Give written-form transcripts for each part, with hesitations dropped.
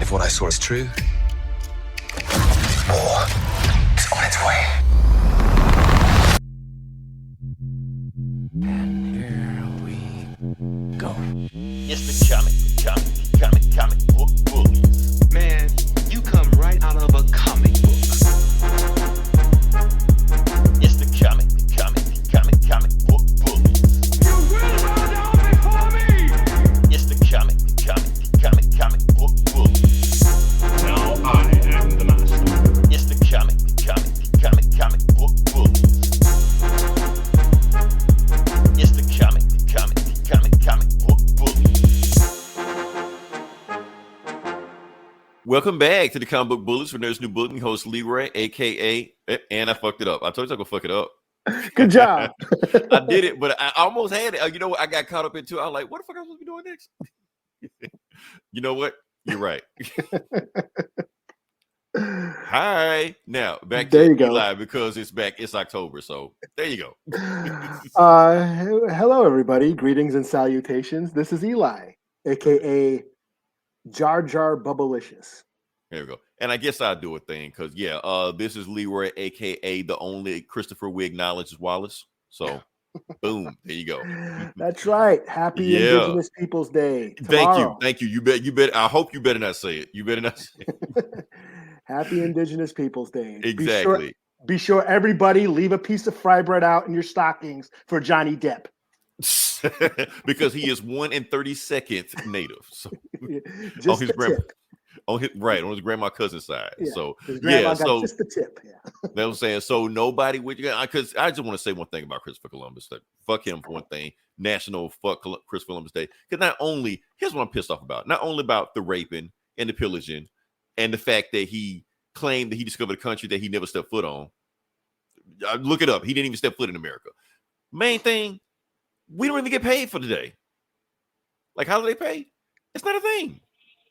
If what I saw is true, war is on its way. And here we go. It's the comic book bullies. Man, you come right out of a comic book. It's the comic book bullies. You will bow down before me! It's the comic book bullies. Now I am the master. It's the comic book bullies. It's the comic book bullies. Welcome back to the Comic Book Bullies for Nerds New Bulletin. Host Leroy, aka, and I fucked it up. I told you I was gonna fuck it up. Good job. I did it, but I almost had it. You know what? I got caught up into it. I was like, what the fuck am I supposed to be doing next? You know what? You're right. Hi. Now, back There to you go. Eli because it's back. It's October. So there you go. Hello, everybody. Greetings and salutations. This is Eli, a.k.a. Jar Jar Bubblicious. There we go. And I guess I'll do a thing because, this is Leroy, a.k.a. the only Christopher we acknowledge as Wallace. So, boom. There you go. That's right. Happy Yeah. Indigenous Peoples Day. Tomorrow. Thank you. You bet. I hope you better not say it. You better not say it. Happy Indigenous Peoples Day. Exactly. Be sure everybody leave a piece of fry bread out in your stockings for Johnny Depp. Because he is 1 in 32nd native. So Just his the grandma, tip. on his grandma cousin's side. Yeah, So his grandma got so just the tip. Yeah. that's what I'm saying. So nobody would, because I just want to say one thing about Christopher Columbus. That fuck him for one thing. National fuck Christopher Columbus Day. Because not only, here's what I'm pissed off about. Not only about the raping and the pillaging and the fact that he claimed that he discovered a country that he never stepped foot on. Look it up. He didn't even step foot in America. Main thing, we don't even get paid for the day. Like, how do they pay? It's not a thing.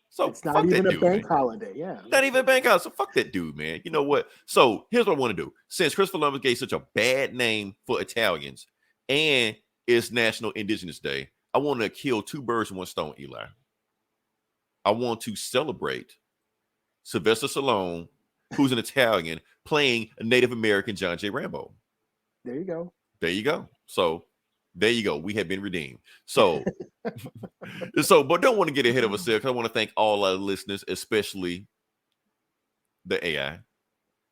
So It's not fuck even that a dude, bank man. holiday. Yeah. Not even a bank holiday. So fuck that dude, man. You know what? So here's what I want to do. Since Christopher Columbus gave such a bad name for Italians and it's National Indigenous Day, I want to kill two birds with one stone, Eli. I want to celebrate Sylvester Stallone, who's an Italian, playing a Native American John J. Rambo. There you go. There you go. So there you go. We have been redeemed. So, but don't want to get ahead of ourselves. I want to thank all our listeners, especially the AI.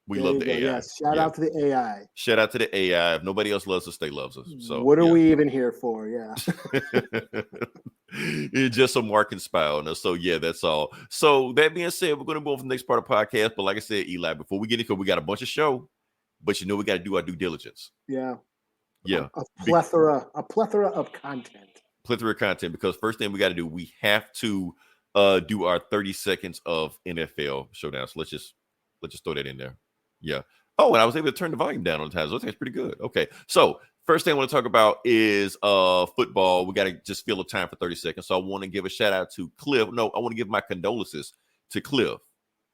We There love you the go. AI. Yes. Shout out to the AI. Shout out to the AI. If nobody else loves us, they loves us. So what are we even here for? Yeah. It's just some marking spell on us. So yeah, that's all. So that being said, we're going to move on to the next part of the podcast. But like I said, Eli, before we get into it, we got a bunch of show, but we got to do our due diligence. Yeah. Yeah. A plethora of content. Plethora of content, because first thing we got to do, we have to do our 30 seconds of NFL showdown. So let's just throw that in there. Yeah. Oh, and I was able to turn the volume down on the time. So that's pretty good. Okay. So first thing I want to talk about is football. We got to just fill up time for 30 seconds. So I want to give a shout out to Cliff. No, I want to give my condolences to Cliff,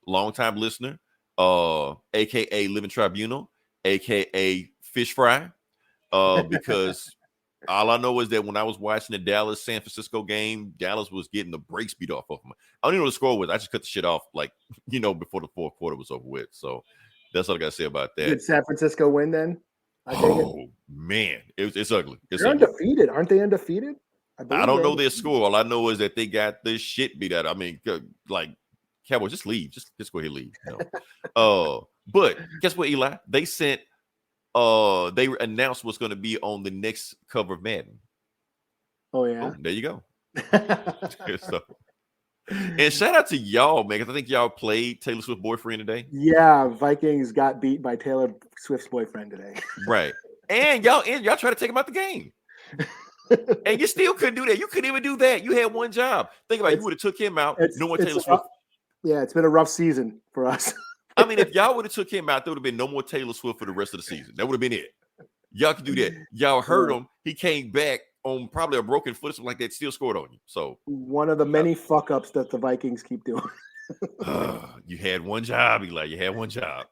longtime listener, aka Living Tribunal, aka Fish Fry. Because all I know is that when I was watching the Dallas San Francisco game, Dallas was getting the brakes beat off of them. I don't even know what the score was. I just cut the shit off, before the fourth quarter was over with. So that's all I got to say about that. Did San Francisco win then? Man, it's ugly. They're undefeated. Aren't they undefeated? I don't know their score. All I know is that they got the shit beat out. I mean, like, Cowboys, just leave. Just go ahead and leave. But guess what, Eli? They sent. They announced what's going to be on the next cover of Madden. Oh yeah. There you go. And shout out to y'all, man, because I think y'all played Taylor Swift's boyfriend today. Yeah, Vikings got beat by Taylor Swift's boyfriend today. Right. And y'all tried to take him out the game. And you still couldn't do that. You couldn't even do that. You had one job. Think about it. You would have took him out. No more Taylor Swift. Yeah, it's been a rough season for us. I mean, if y'all would have took him out, there would have been no more Taylor Swift for the rest of the season. That would have been it. Y'all could do that. Y'all heard him. He came back on probably a broken foot or something like that, still scored on you. So one of the many fuck ups that the Vikings keep doing. You had one job, Eli. You had one job.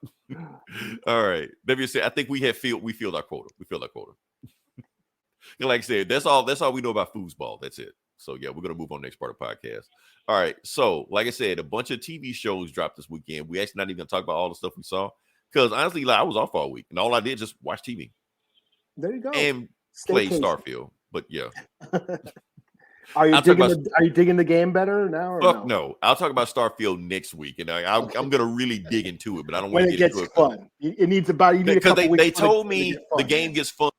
All right. Let me say, I think we filled our quota. We filled our quota. Like I said, that's all we know about foosball. That's it. So yeah, we're gonna move on to the next part of the podcast. All right. So, like I said, a bunch of TV shows dropped this weekend. We actually not even gonna talk about all the stuff we saw. Because honestly, like, I was off all week and all I did just watch TV. There you go. And play Staycation. Starfield. But yeah. Are you I'll talk digging the game better now? Or Fuck no. I'll talk about Starfield next week, and I'm gonna really dig into it, but I don't want when to it get gets into it. fun. You need a Because couple weeks they told to me get fun, the game man. gets fun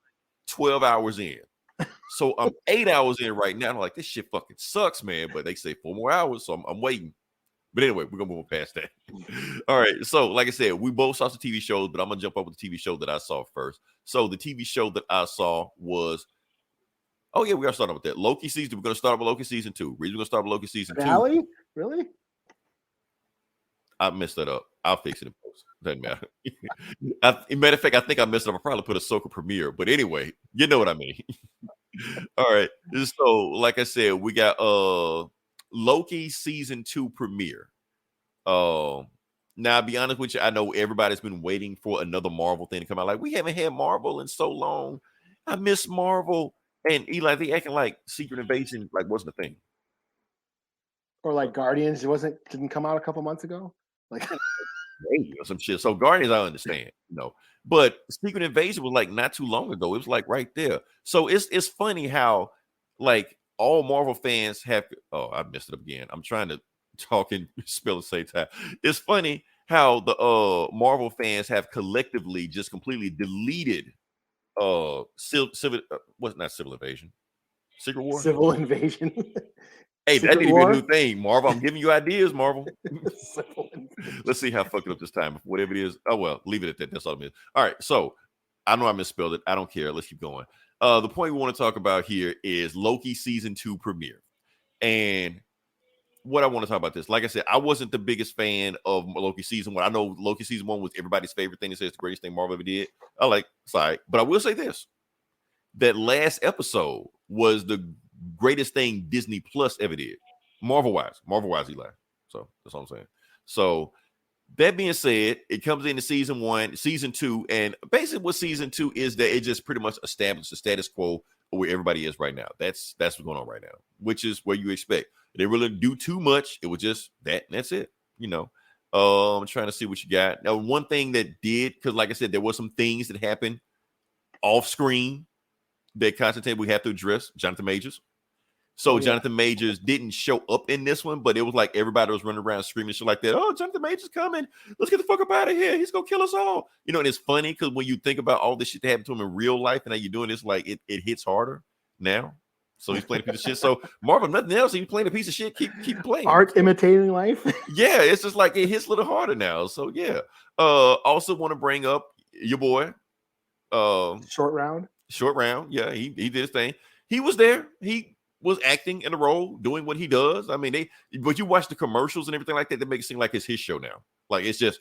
12 hours in. So I'm 8 hours in right now. I'm like, this shit fucking sucks, man. But they say 4 more hours, so I'm waiting. But anyway, we're gonna move past that. All right. So, like I said, we both saw some TV shows, but I'm gonna jump over the TV show that I saw first. So the TV show that I saw was, oh yeah, we are starting with that. Loki season. We're gonna start with Loki season 2. Reason we're gonna start with Loki season 2. Finale? Really? I messed that up. I'll fix it in post. Doesn't matter. Matter of fact, I think I messed it up. I probably put Ahsoka premiere, but anyway, you know what I mean. All right. So, like I said, we got Loki season 2 premiere. Now, I'll be honest with you, I know everybody's been waiting for another Marvel thing to come out. Like, we haven't had Marvel in so long. I miss Marvel. And Eli, they acting like Secret Invasion like wasn't a thing. Or like Guardians, didn't come out a couple months ago? Like Or some shit. So Guardians, I understand, but Secret Invasion was like not too long ago. It was like right there. So it's funny how like all Marvel fans have. Oh, I messed it up again. I'm trying to talk and spell at the same time. It's funny how the Marvel fans have collectively just completely deleted civil what's not civil invasion, Secret War, Civil Invasion. Hey, Secret that need to be War? a new thing, Marvel. I'm giving you ideas, Marvel. Let's see how fuck it up this time. Whatever it is. Oh well, leave it at that. That's all it is. All right. So I know I misspelled it. I don't care. Let's keep going. The point we want to talk about here is Loki season 2 premiere. And what I want to talk about this, like I said, I wasn't the biggest fan of Loki season 1. I know Loki season 1 was everybody's favorite thing. They say it's the greatest thing Marvel ever did. I like, sorry, but I will say this: that last episode was the greatest thing Disney Plus ever did, Marvel wise, Eli. So that's all I'm saying. So that being said, it comes into season 1, season 2, and basically what season 2 is that it just pretty much established the status quo of where everybody is right now. That's what's going on right now, which is what you expect. They didn't really do too much. It was just that, and that's it. I'm trying to see what you got. Now, one thing that did, because like I said, there were some things that happened off screen that Constantine we have to address. Jonathan Majors. So Jonathan Majors didn't show up in this one, but it was like everybody was running around screaming shit like that. Oh, Jonathan Majors coming. Let's get the fuck up out of here. He's going to kill us all. And it's funny because when you think about all this shit that happened to him in real life and how you're doing this, like it hits harder now. So he's playing a piece of shit. So Marvel, nothing else. He's playing a piece of shit. Keep playing. Art imitating life. Yeah, it's just like it hits a little harder now. So yeah. Also want to bring up your boy. Short Round. Yeah, he did his thing. He was there. He was acting in a role, doing what he does. I mean, but you watch the commercials and everything like that, that makes it seem like it's his show now. Like it's just,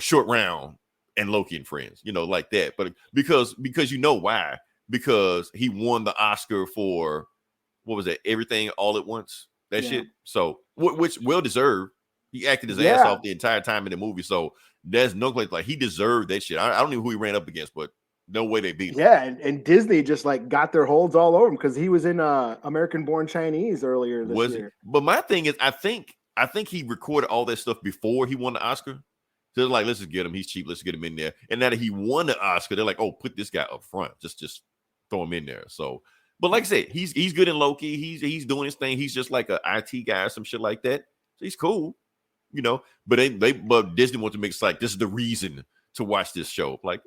Short Round and Loki and Friends, like that. But because you know why? Because he won the Oscar for what was that? Everything All at Once. That shit. So which well deserved. He acted his ass off the entire time in the movie. So there's no place like he deserved that shit. I don't know who he ran up against, but no way they beat him. Yeah, and Disney just like got their holds all over him because he was in American Born Chinese earlier this year. But my thing is, I think he recorded all that stuff before he won the Oscar. So they're like, let's just get him. He's cheap. Let's get him in there. And now that he won the Oscar, they're like, oh, put this guy up front. Just throw him in there. So, but like I said, he's good in Loki. He's doing his thing. He's just like an IT guy or some shit like that. So he's cool, But but Disney wants to make it like this is the reason to watch this show. Like,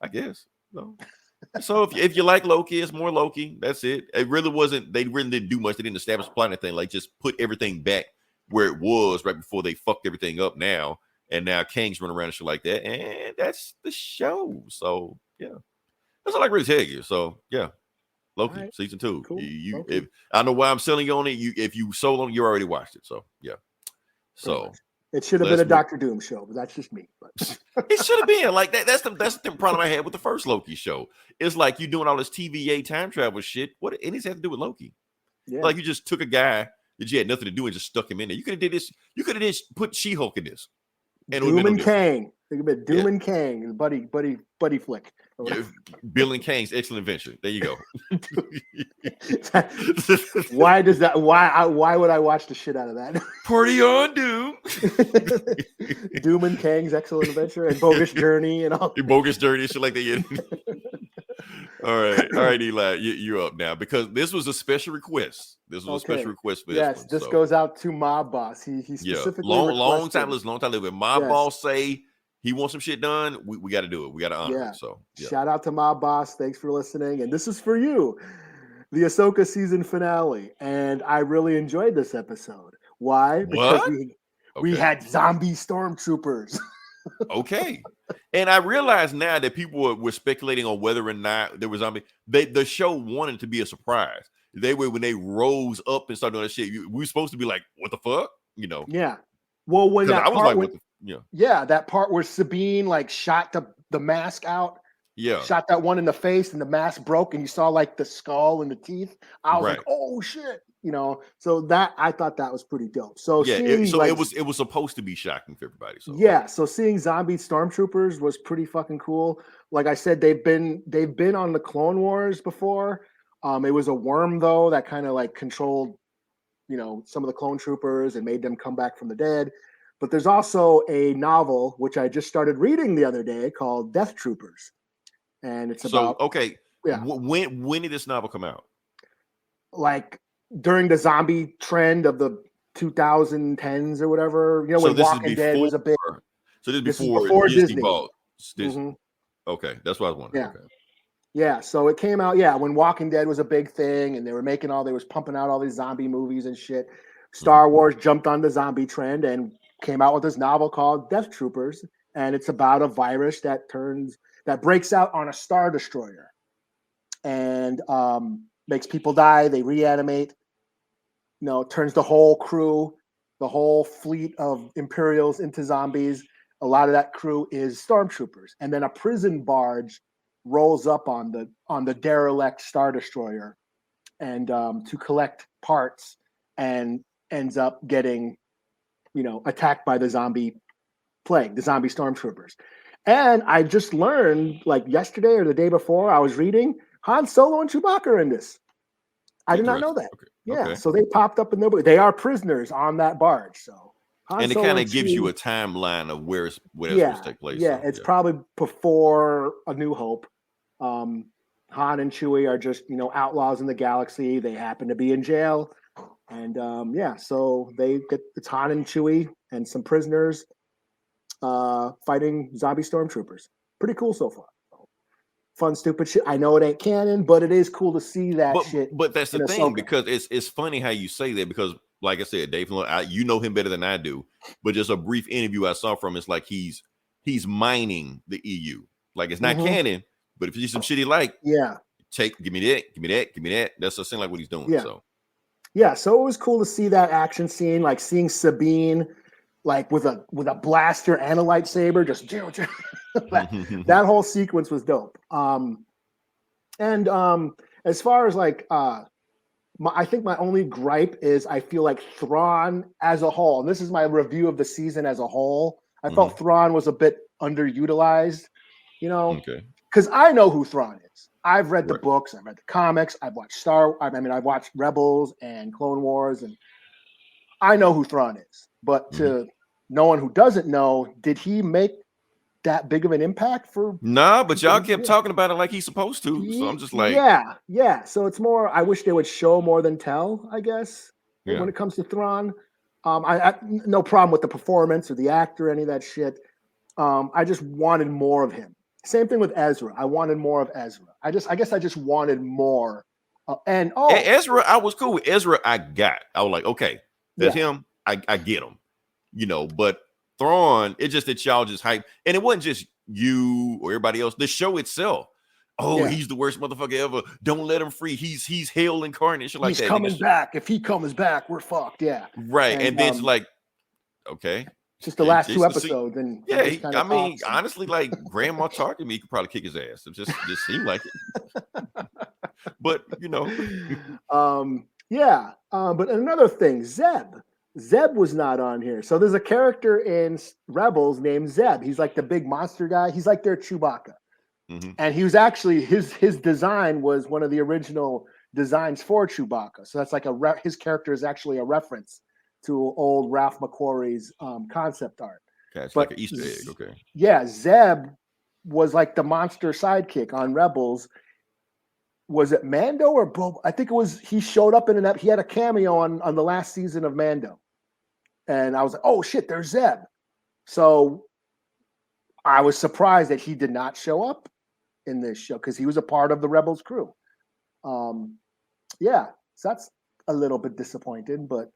I guess. No. So if you like Loki, it's more Loki. That's it. It really wasn't. They really didn't do much. They didn't establish a plot or anything. Like just put everything back where it was right before they fucked everything up. Now and now Kang's running around and shit like that, and that's the show. So yeah, that's all I can really tell you. So yeah, Loki season 2. Cool. If I know why I'm selling you on it. If you sold on, you already watched it. So yeah. So. It should have been a Doctor Doom show, but that's just me. But. It should have been like that. That's the problem I had with the first Loki show. It's like you doing all this TVA time travel shit. What it needs to have to do with Loki? Yeah. Like you just took a guy that you had nothing to do and just stuck him in there. You could have did this. You could have just put She-Hulk in this. And Doom and Kang. Think about Doom and Kang, buddy flick. Yeah, Bill and Kane's Excellent Adventure. There you go. Why does that? Why would I watch the shit out of that? Party on, Doom. Doom and Kang's Excellent Adventure and Bogus Journey and all. Bogus Journey and shit like that. Yeah. All right, Eli, you're up now because this was a special request. This was a special request for this one. This goes out to Mob Boss. He specifically long time live. When Mob Boss say he wants some shit done, we got to do it. We got to honor it. So shout out to Mob Boss. Thanks for listening. And this is for you, the Ahsoka season finale. And I really enjoyed this episode. Why? Because we had zombie stormtroopers. Okay. And I realize now that people were speculating on whether or not there was zombie. The show wanted to be a surprise. They were when they rose up and started doing that shit. We were supposed to be like, what the fuck? You know? Yeah. Well, when that I was part like, that part where Sabine like shot the mask out. Yeah. Shot that one in the face and the mask broke and you saw like the skull and the teeth. I was like, oh shit. You know, so that I thought that was pretty dope. So it was supposed to be shocking for everybody. So so seeing zombie stormtroopers was pretty fucking cool. Like I said, they've been on the Clone Wars before. It was a worm though that kind of like controlled, you know, some of the clone troopers and made them come back from the dead. But there's also a novel which I just started reading the other day called Death Troopers, and it's about when did this novel come out? Like during the zombie trend of the 2010s or whatever, you know, when Walking Dead was a big. So this is before Disney bought Disney. Mm-hmm. Okay, that's what I was wondering. Yeah. Okay. Yeah, so it came out, when Walking Dead was a big thing and they was pumping out all these zombie movies and shit. Star Wars jumped on the zombie trend and came out with this novel called Death Troopers. And it's about a virus that breaks out on a Star Destroyer and makes people die. They reanimate, you know, turns the whole crew, the whole fleet of Imperials into zombies. A lot of that crew is stormtroopers. And then a prison barge rolls up on the derelict Star Destroyer and to collect parts and ends up getting, you know, attacked by the zombie plague, the zombie stormtroopers. And I just learned like yesterday or the day before I was reading Han Solo and Chewbacca are in this. I did not know that. Okay. Yeah. So they popped up in they are prisoners on that barge. So Han Solo it kind of gives you a timeline of where it's supposed to take place. Yeah. It's probably before A New Hope. Han and Chewie are just, you know, outlaws in the galaxy. They happen to be in jail. And so it's Han and Chewie and some prisoners fighting zombie stormtroopers. Pretty cool so far. Fun, stupid shit. I know it ain't canon, but it is cool to see that shit. But that's the thing, because it's funny how you say that, because like I said, Dave, you know him better than I do, but just a brief interview I saw from him, it's like he's mining the EU. Like it's not canon. But if you see some shit he like, give me that. That's just like what he's doing. So it was cool to see that action scene, like seeing Sabine, like with a blaster and a lightsaber, just that whole sequence was dope. And as far as like, I think my only gripe is I feel like Thrawn as a whole, and this is my review of the season as a whole. I felt Thrawn was a bit underutilized, you know. Okay. Because I know who Thrawn is. I've read the books, I've read the comics, I've watched I've watched Rebels and Clone Wars, and I know who Thrawn is. But to no one who doesn't know, did he make that big of an impact for? Nah, but y'all kept talking about it like he's supposed to. So I'm just like, yeah. So it's more. I wish they would show more than tell, I guess. When it comes to Thrawn, I no problem with the performance or the actor, any of that shit. I just wanted more of him. Same thing with Ezra. I wanted more of Ezra. I guess I just wanted more. Ezra, I was cool with Ezra. I was like, okay, that's him. I get him, you know. But Thrawn, it's just that y'all just hype, and it wasn't just you or everybody else. The show itself. He's the worst motherfucker ever. Don't let him free. He's hell incarnate. Shit like he's that. Coming back. If he comes back, we're fucked. Yeah. Right. And then it's like, okay. Just the last two episodes, and I mean, honestly, like Grandma talked to me, he could probably kick his ass. It just seemed like it. But you know, but another thing, Zeb was not on here. So there's a character in Rebels named Zeb. He's like the big monster guy. He's like their Chewbacca. And he was actually his design was one of the original designs for Chewbacca. So that's like his character is actually a reference to old Ralph McQuarrie's concept art. Okay, it's But like an Easter egg. Okay. Yeah, Zeb was like the monster sidekick on Rebels. Was it Mando or Boba? I think it was. He showed up in he had a cameo on the last season of Mando, and I was like, oh shit, there's Zeb. So I was surprised that he did not show up in this show because he was a part of the Rebels crew. Yeah, so that's a little bit disappointed, but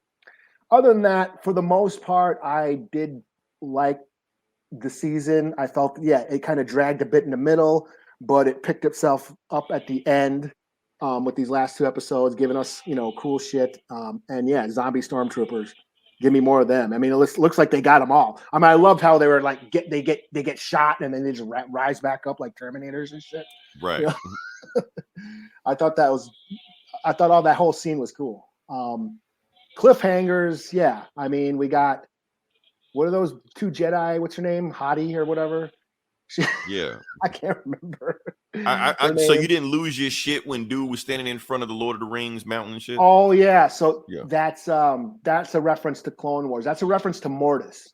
other than that, for the most part, I did like the season. I felt, it kind of dragged a bit in the middle, but it picked itself up at the end with these last 2 episodes, giving us, cool shit. And yeah, zombie stormtroopers. Give me more of them. I mean, it looks like they got them all. I mean, I loved how they were like they get shot and then they just rise back up like Terminators and shit. Right. I thought all that whole scene was cool. Cliffhangers, yeah. I mean, we got what are those 2 Jedi? What's her name? Hottie or whatever. Yeah. I can't remember. So you didn't lose your shit when dude was standing in front of the Lord of the Rings mountain and shit? Oh yeah. So that's a reference to Clone Wars. That's a reference to Mortis.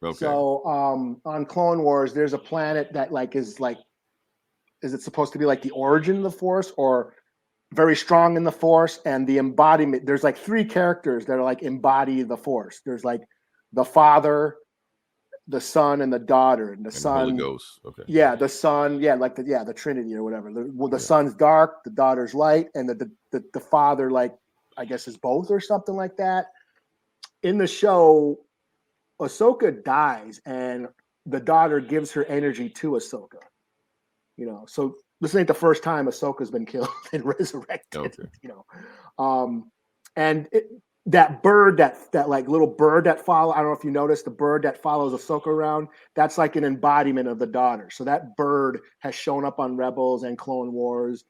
Okay. So on Clone Wars, there's a planet that is it supposed to be like the origin of the Force or very strong in the Force and the embodiment? There's like 3 characters that are like embody the Force. There's like the father, the son, and the daughter. And the son, Holy Ghost. Okay. Yeah, the son, the Trinity or whatever. The son's dark, the daughter's light, and the father, like, I guess is both or something like that. In the show, Ahsoka dies, and the daughter gives her energy to Ahsoka. So this ain't the first time Ahsoka's been killed and resurrected. Okay. And that bird, that like little bird that I don't know if you noticed, the bird that follows Ahsoka around, that's like an embodiment of the daughter. So that bird has shown up on Rebels and Clone Wars.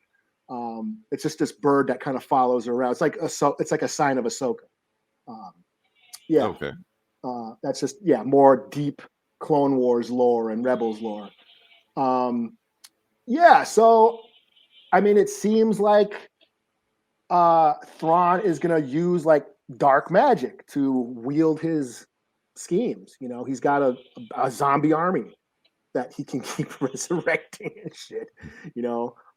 It's just this bird that kind of follows her around. It's like a sign of Ahsoka. Okay. That's just more deep Clone Wars lore and Rebels lore. So I mean, it seems like Thrawn is gonna use like dark magic to wield his schemes. He's got a zombie army that he can keep resurrecting and shit.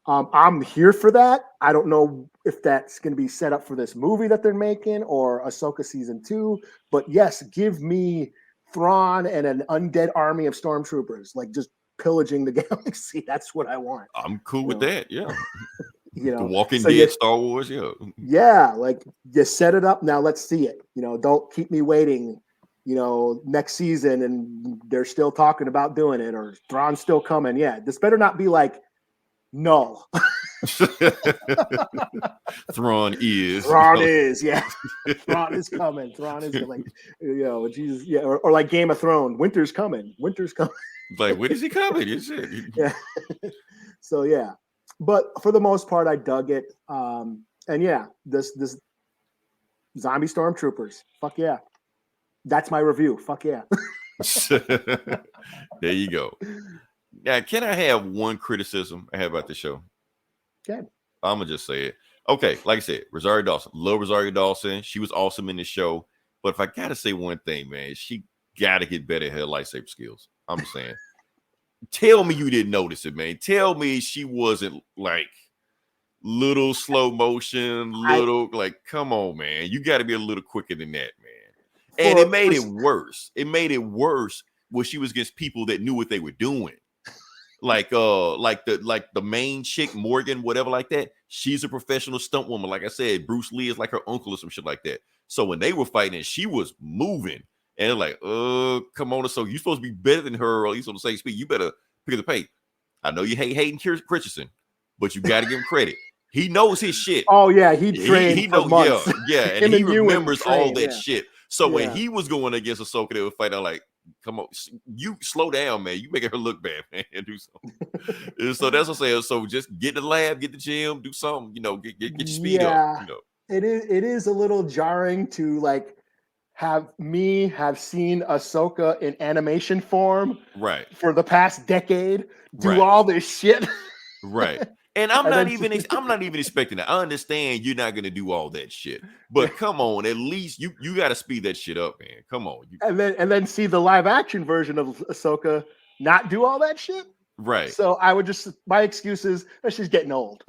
I'm here for that. I don't know if that's going to be set up for this movie that they're making or Ahsoka season 2, but yes, give me Thrawn and an undead army of stormtroopers, like just pillaging the galaxy. That's what I want. I'm cool with that. Yeah. The Walking so Dead, Star Wars, like you set it up. Now let's see it. Don't keep me waiting. Next season, and they're still talking about doing it, or Thrawn's still coming. Yeah, this better not be like null. Thrawn is. Thrawn is coming. Thrawn is like, Jesus, or like Game of Thrones. Winter's coming. Like, when is he coming? Is it? Yeah. So yeah. But for the most part, I dug it. And yeah, this zombie stormtroopers. Fuck yeah. That's my review. Fuck yeah. There you go. Now, can I have one criticism I have about the show? Okay. I'm going to just say it. Okay, like I said, Rosario Dawson. Love Rosario Dawson. She was awesome in the show. But if I got to say one thing, man, she got to get better at her lightsaber skills. I'm just saying. Tell me you didn't notice it, man. Tell me she wasn't like little slow motion, like, come on, man. You got to be a little quicker than that, man. And it made it worse. It made it worse when she was against people that knew what they were doing. Like the main chick, Morgan, whatever like that. She's a professional stunt woman. Like I said, Bruce Lee is like her uncle or some shit like that. So when they were fighting, she was moving. And they're like, come on. So you're supposed to be better than her, or at least on the same speed. You better pick up the pace. I know you hate Hayden Christensen, but you got to give him credit. He knows his shit. Oh, yeah. He trained he knows, months. Yeah. And he remembers all that shit. So when he was going against Ahsoka, they would fight. I'm like, come on, you slow down, man. You making her look bad, man. Do something. So that's what I'm saying. So just get to the lab, get the gym, do something, get your speed up. It is a little jarring to like have seen Ahsoka in animation form Right. for the past decade do Right. all this shit. Right. And I'm And not then even just- I'm not even expecting that. I understand you're not gonna do all that shit. But come on, at least you gotta speed that shit up, man. Come on. and then see the live action version of Ahsoka not do all that shit. Right. So I would just my excuse is that she's getting old.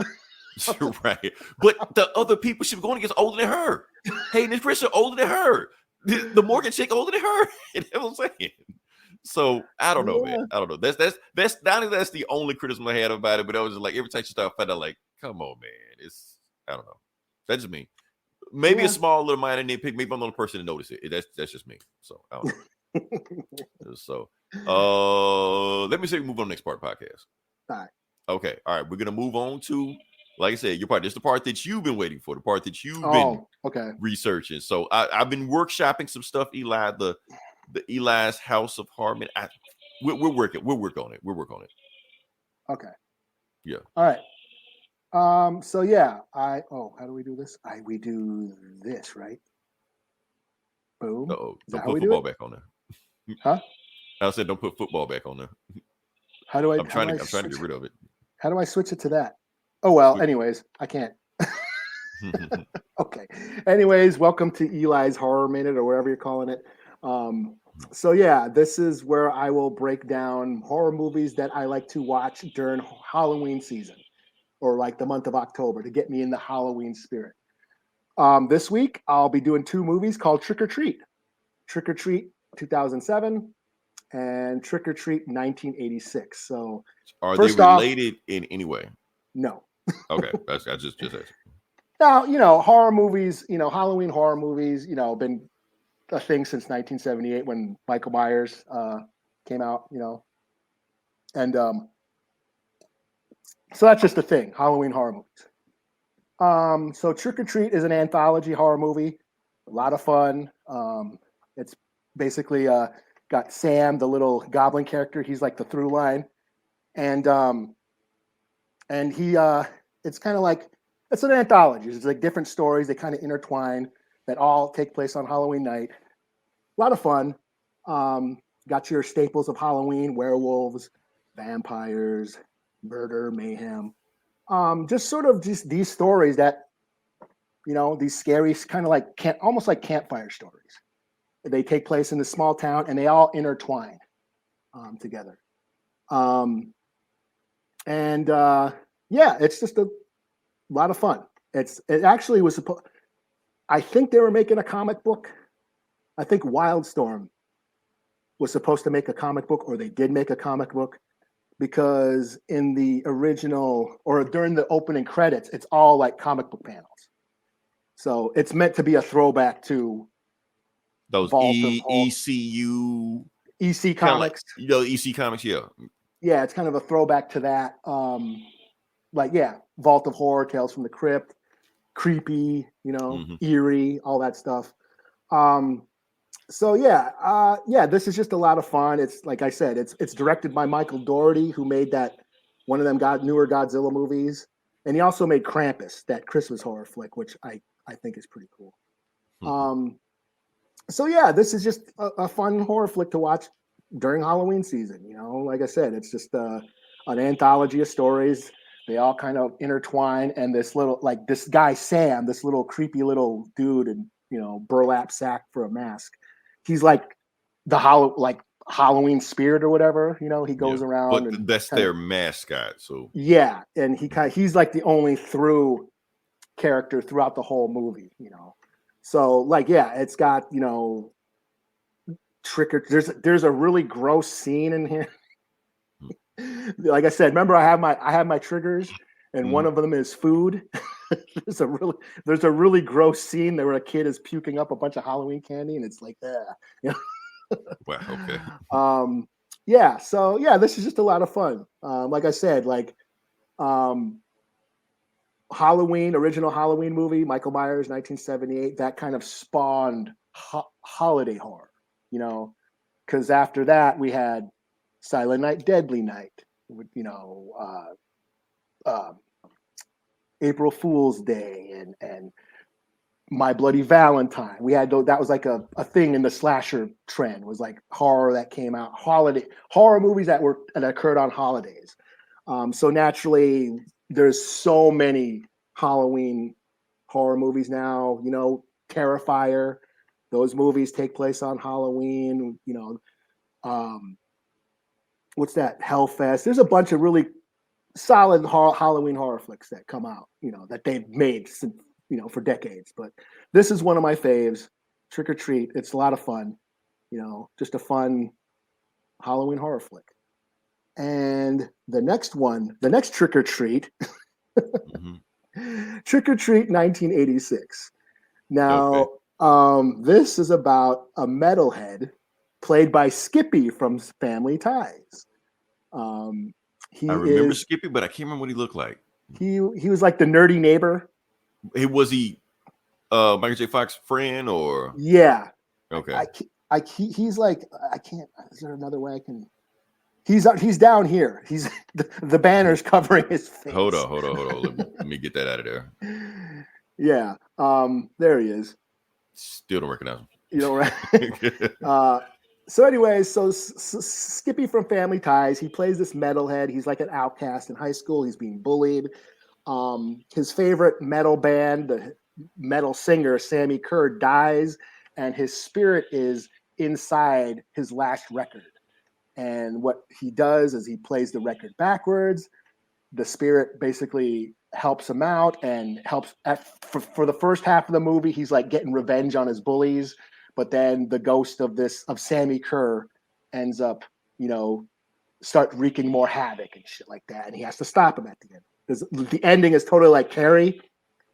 Right. But the other people she's going against older than her. Hayden and Chris are older than her. The Morgan chick older than her. You know what I'm saying? So I don't know, man. I don't know. That's not only that's the only criticism I had about it, but I was just like every time she started fighting, I'm like, come on, man. It's I don't know. That's just me. Maybe a small little minor nitpick. Maybe I'm the only person to notice it. That's just me. So I don't know. So let me say we move on to the next part of the podcast. All right. Okay. All right. We're gonna move on to, like I said, your part. This is the part that you've been waiting for, the part that you've been researching. So I've been workshopping some stuff, Eli, the Eli's House of Harmon. We're working on it. Okay. Yeah. All right. So yeah, how do we do this? We do this, right? Boom. Uh-oh. Is that Don't how put we do football it? back on there. Huh? I said don't put football back on there. How do I I'm trying to get rid of it. How do I switch it to that? Oh well, Switch. anyways, I can't. Okay. Anyways, welcome to Eli's Horror Minute or whatever you're calling it. So yeah, this is where I will break down horror movies that I like to watch during Halloween season or like the month of October to get me in the Halloween spirit. This week I'll be doing two movies called Trick or Treat. Trick or Treat 2007 and Trick or Treat 1986. So are first they off, related in any way? No. Okay, I just asked. Now, horror movies, Halloween horror movies, been a thing since 1978 when Michael Myers came out, and so that's just a thing, Halloween horror movies. So Trick or Treat is an anthology horror movie, a lot of fun. It's basically got Sam, the little goblin character. He's like the through line, and he it's kind of like it's an anthology. It's like different stories. They kind of intertwine that all take place on Halloween night. A lot of fun. Got your staples of Halloween: werewolves, vampires, murder, mayhem. Just sort of just these stories that these scary kind of like almost like campfire stories. They take place in this small town and they all intertwine together. Yeah, it's just a lot of fun. It actually was supposed. I think they were making a comic book. I think Wildstorm was supposed to make a comic book, or they did make a comic book, because in the original or during the opening credits, it's all like comic book panels. So it's meant to be a throwback to those ECU EC Comics. EC Comics, yeah. Yeah, it's kind of a throwback to that. Vault of Horror, Tales from the Crypt, creepy, eerie, all that stuff. This is just a lot of fun. It's like I said, it's directed by Michael Dougherty, who made that one of them newer Godzilla movies, and he also made Krampus, that Christmas horror flick, which I think is pretty cool. This is just a fun horror flick to watch during Halloween season. Like I said, it's just an anthology of stories. They all kind of intertwine, and this guy Sam, this little creepy little dude in burlap sack for a mask. He's like the Halloween spirit or whatever. He goes around. But and that's their mascot. So yeah, and he's like the only through character throughout the whole movie. So it's got There's a really gross scene in here. Like I said, remember I have my triggers, and one of them is food. There's a really gross scene there where a kid is puking up a bunch of Halloween candy, and it's like that. Wow. Okay. This is just a lot of fun. Like I said, original Halloween movie, Michael Myers, 1978. That kind of spawned holiday horror, because after that we had Silent Night, Deadly Night, April Fool's Day, and My Bloody Valentine. We had that was like a thing in the slasher trend, was like horror that came out, horror movies that occurred on holidays. So naturally, there's so many Halloween horror movies now. Terrifier. Those movies take place on Halloween. What's that? Hellfest. There's a bunch of really solid Halloween horror flicks that come out. That they've made since, for decades. But this is one of my faves. Trick or Treat. It's a lot of fun. Just a fun Halloween horror flick. And the next Trick or Treat, Trick or Treat 1986. Now, this is about a metalhead played by Skippy from Family Ties. I remember Skippy, but I can't remember what he looked like. He was like the nerdy neighbor. Was he Michael J. Fox's friend or? Yeah. Okay. He's like, I can't. Is there another way I can? He's down here. He's the banner's covering his face. Hold on. Let me get that out of there. Yeah. There he is. Still don't recognize him. You know, right? So anyways, Skippy from Family Ties, he plays this metalhead. He's like an outcast in high school. He's being bullied. His favorite metal band, the metal singer Sammy Kerr, dies, and his spirit is inside his last record. And what he does is he plays the record backwards. The spirit basically helps him out and helps for the first half of the movie. He's like getting revenge on his bullies, but then the ghost of Sammy Kerr ends up, start wreaking more havoc and shit like that. And he has to stop him at the end. Because the ending is totally like Carrie,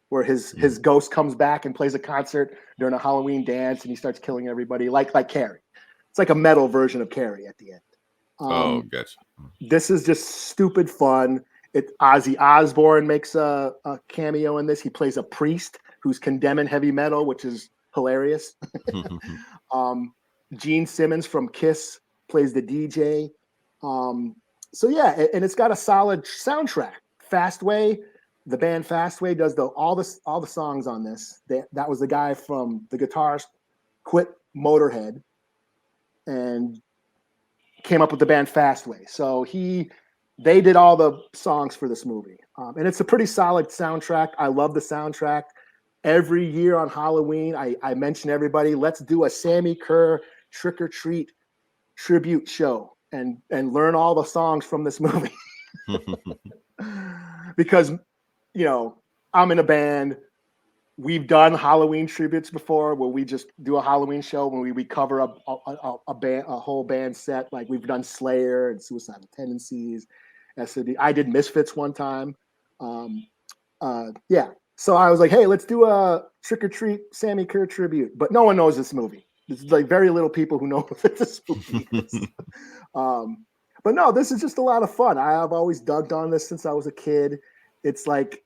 where his ghost comes back and plays a concert during a Halloween dance, and he starts killing everybody like Carrie. It's like a metal version of Carrie at the end. Gotcha. This is just stupid fun. Ozzy Osbourne makes a cameo in this. He plays a priest who's condemning heavy metal, which is hilarious. Gene Simmons from Kiss plays the DJ. So yeah, and it's got a solid soundtrack. Fastway, the band Fastway does all the songs on this. That was the guy from the guitarist quit Motorhead and came up with the band Fastway. So they did all the songs for this movie. And it's a pretty solid soundtrack. I love the soundtrack. Every year on Halloween, I mention everybody, let's do a Sammy Kerr Trick or Treat tribute show and learn all the songs from this movie. Because, I'm in a band. We've done Halloween tributes before where we just do a Halloween show when we cover a whole band set. Like we've done Slayer and Suicidal Tendencies, SOD. I did Misfits one time. Yeah. So I was like, hey, let's do a Trick or Treat Sammy Kerr tribute. But no one knows this movie. There's like very little people who know what this movie is. But no, this is just a lot of fun. I've always dug on this since I was a kid. It's like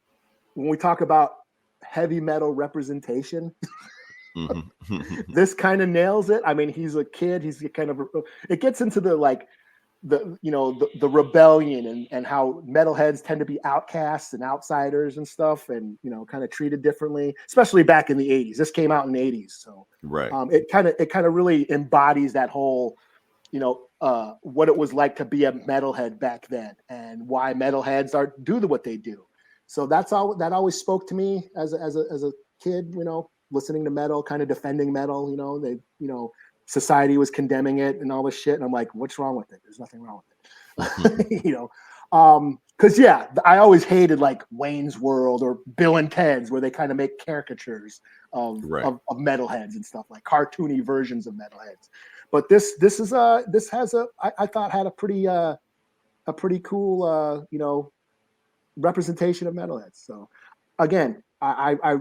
when we talk about heavy metal representation, this kind of nails it. I mean, he's a kid. He's kind of, it gets into the rebellion and how metalheads tend to be outcasts and outsiders and stuff, and kind of treated differently, especially back in the 80s. This came out in the 80s, so right. It kind of really embodies that whole what it was like to be a metalhead back then and why metalheads do what they do. So that always spoke to me as a kid, listening to metal, kind of defending metal. Society was condemning it and all this shit, and I'm like, what's wrong with it? There's nothing wrong with it. Because I always hated like Wayne's World or Bill and Ted's, where they kind of make caricatures of metalheads and stuff, like cartoony versions of metalheads. But this has I thought had a pretty cool representation of metalheads. So again, I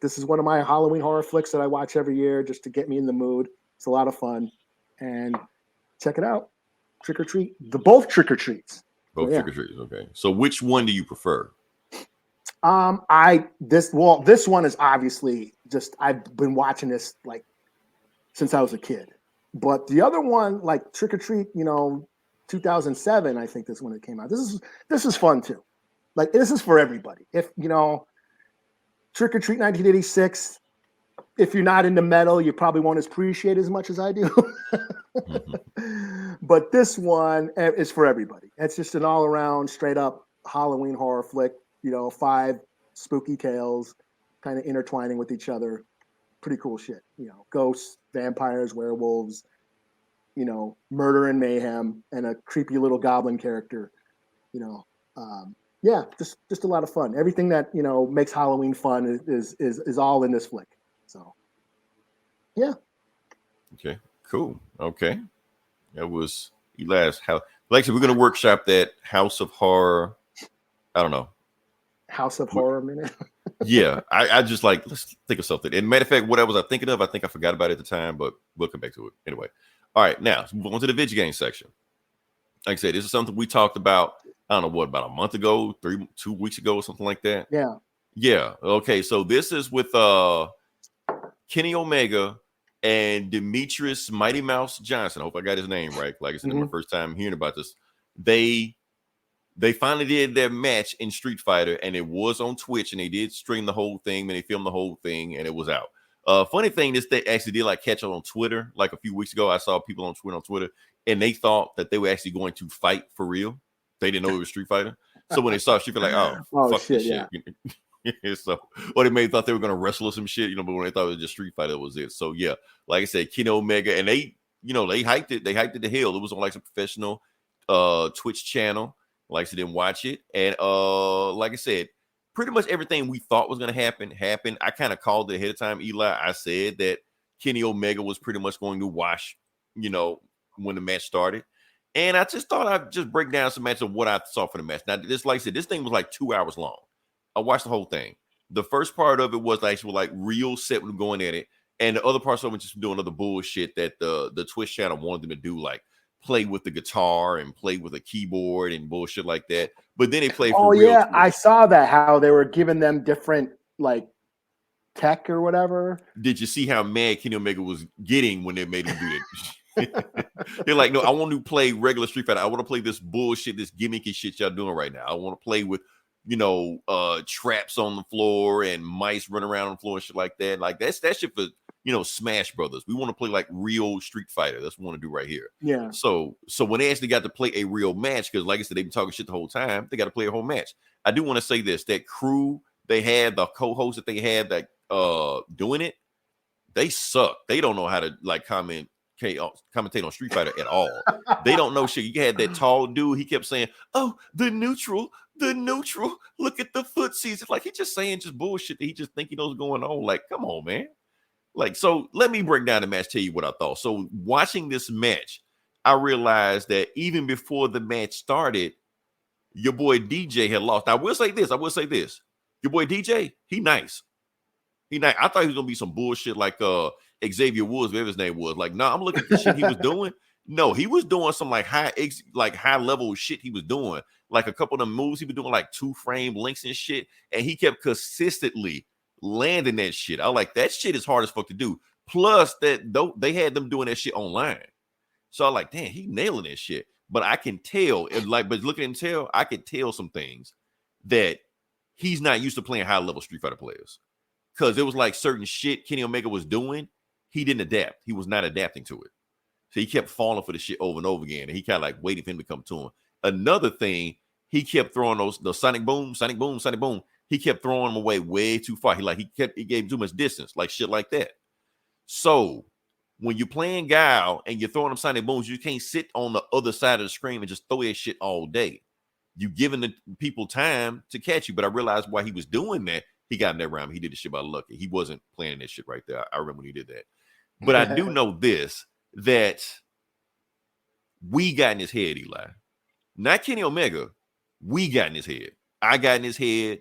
this is one of my Halloween horror flicks that I watch every year just to get me in the mood. It's a lot of fun, and check it out. Trick or Treat, both Trick or Treats. Both Trick or Treats. Okay. So which one do you prefer? This one is obviously just, I've been watching this like since I was a kid. But the other one, like Trick or Treat, 2007, I think this when it came out. This is fun too. Like this is for everybody. If Trick or Treat 1986, if you're not into metal, you probably won't appreciate as much as I do. But this one is for everybody. It's just an all around straight up Halloween horror flick. 5 spooky tales kind of intertwining with each other. Pretty cool shit. Ghosts, vampires, werewolves, murder and mayhem, and a creepy little goblin character. Yeah, just a lot of fun. Everything that makes Halloween fun is all in this flick. So, yeah. Okay, cool. Okay, that was Eli's house. Like I said, we're gonna workshop that House of Horror. I don't know. House of Horror minute. Yeah, I just like, let's think of something. And matter of fact, what I was thinking of, I think I forgot about it at the time, but we'll come back to it anyway. All right, now let's move on to the video game section. Like I said, this is something we talked about. I don't know what, about a month ago, 2 weeks ago, or something like that. Yeah. Okay, so this is with Kenny Omega and Demetrius Mighty Mouse Johnson. I hope I got his name right. Like I said, it's my first time hearing about this. They finally did their match in Street Fighter, and it was on Twitch, and they did stream the whole thing, and they filmed the whole thing, and it was out. Funny thing is, they actually did like catch up on Twitter like a few weeks ago. I saw people on Twitter, and they thought that they were actually going to fight for real. They didn't know it was Street Fighter. So when they saw Street Fighter, like, oh fuck shit, this shit. So, or they may have thought they were going to wrestle or some shit, but when they thought it was just Street Fighter, that was it. So yeah, like I said, Kenny Omega, and they hyped it. They hyped it to hell. It was on like some professional Twitch channel. Like I said, didn't watch it. And like I said, pretty much everything we thought was going to happen happened. I kind of called it ahead of time, Eli. I said that Kenny Omega was pretty much going to wash, when the match started. And I just thought I'd just break down some matches of what I saw for the match. Now, this, like I said, this thing was like 2 hours long. I watched the whole thing. The first part of it was actually like real set with going at it. And the other parts of it just doing other bullshit that the Twitch channel wanted them to do, like play with the guitar and play with a keyboard and bullshit like that. But then they played for real. Yeah, I saw that, how they were giving them different like tech or whatever. Did you see how mad Kenny Omega was getting when they made him do that? They're like, no, I want to play regular Street Fighter. I want to play this bullshit, this gimmicky shit y'all doing right now. I want to play with, traps on the floor and mice running around on the floor and shit like that. Like that shit for, Smash Brothers. We want to play like real Street Fighter. That's what we want to do right here. Yeah. So when they actually got to play a real match, because like I said, they've been talking shit the whole time, they got to play a whole match. I do want to say this, that crew they had, the co-host that they had that doing it, they suck. They don't know how to like commentate on Street Fighter at all. They don't know shit. You had that tall dude, he kept saying, oh, the neutral, look at the footsies. It's like he just saying just bullshit that he just think he knows what's going on. Like, come on, man. Like, so let me break down the match, tell you what I thought. So watching this match, I realized that even before the match started, your boy DJ had lost. Now, I will say this. Your boy DJ, he nice. I thought he was gonna be some bullshit like Xavier Woods, whatever his name was. Like, no, I'm looking at the shit he was doing. No, he was doing some like high level shit he was doing. Like a couple of them moves he was doing, like 2-frame links and shit. And he kept consistently landing that shit. I like that shit is hard as fuck to do. Plus that they had them doing that shit online. So I like, damn, he nailing that shit. But I can tell, but looking at him I can tell some things that he's not used to playing high level Street Fighter players. Because it was like certain shit Kenny Omega was doing, he didn't adapt. He was not adapting to it. So he kept falling for the shit over and over again. And he kind of like waiting for him to come to him. Another thing, he kept throwing the Sonic Boom. He kept throwing them away way too far. He gave him too much distance, like shit like that. So when you're playing Guile and you're throwing them Sonic Booms, you can't sit on the other side of the screen and just throw that shit all day. You're giving the people time to catch you. But I realized why he was doing that. He got in that round. He did the shit by lucky. He wasn't playing that shit right there. I remember when he did that. But I do know this, that we got in his head, Eli. Not Kenny Omega. We got in his head. I got in his head.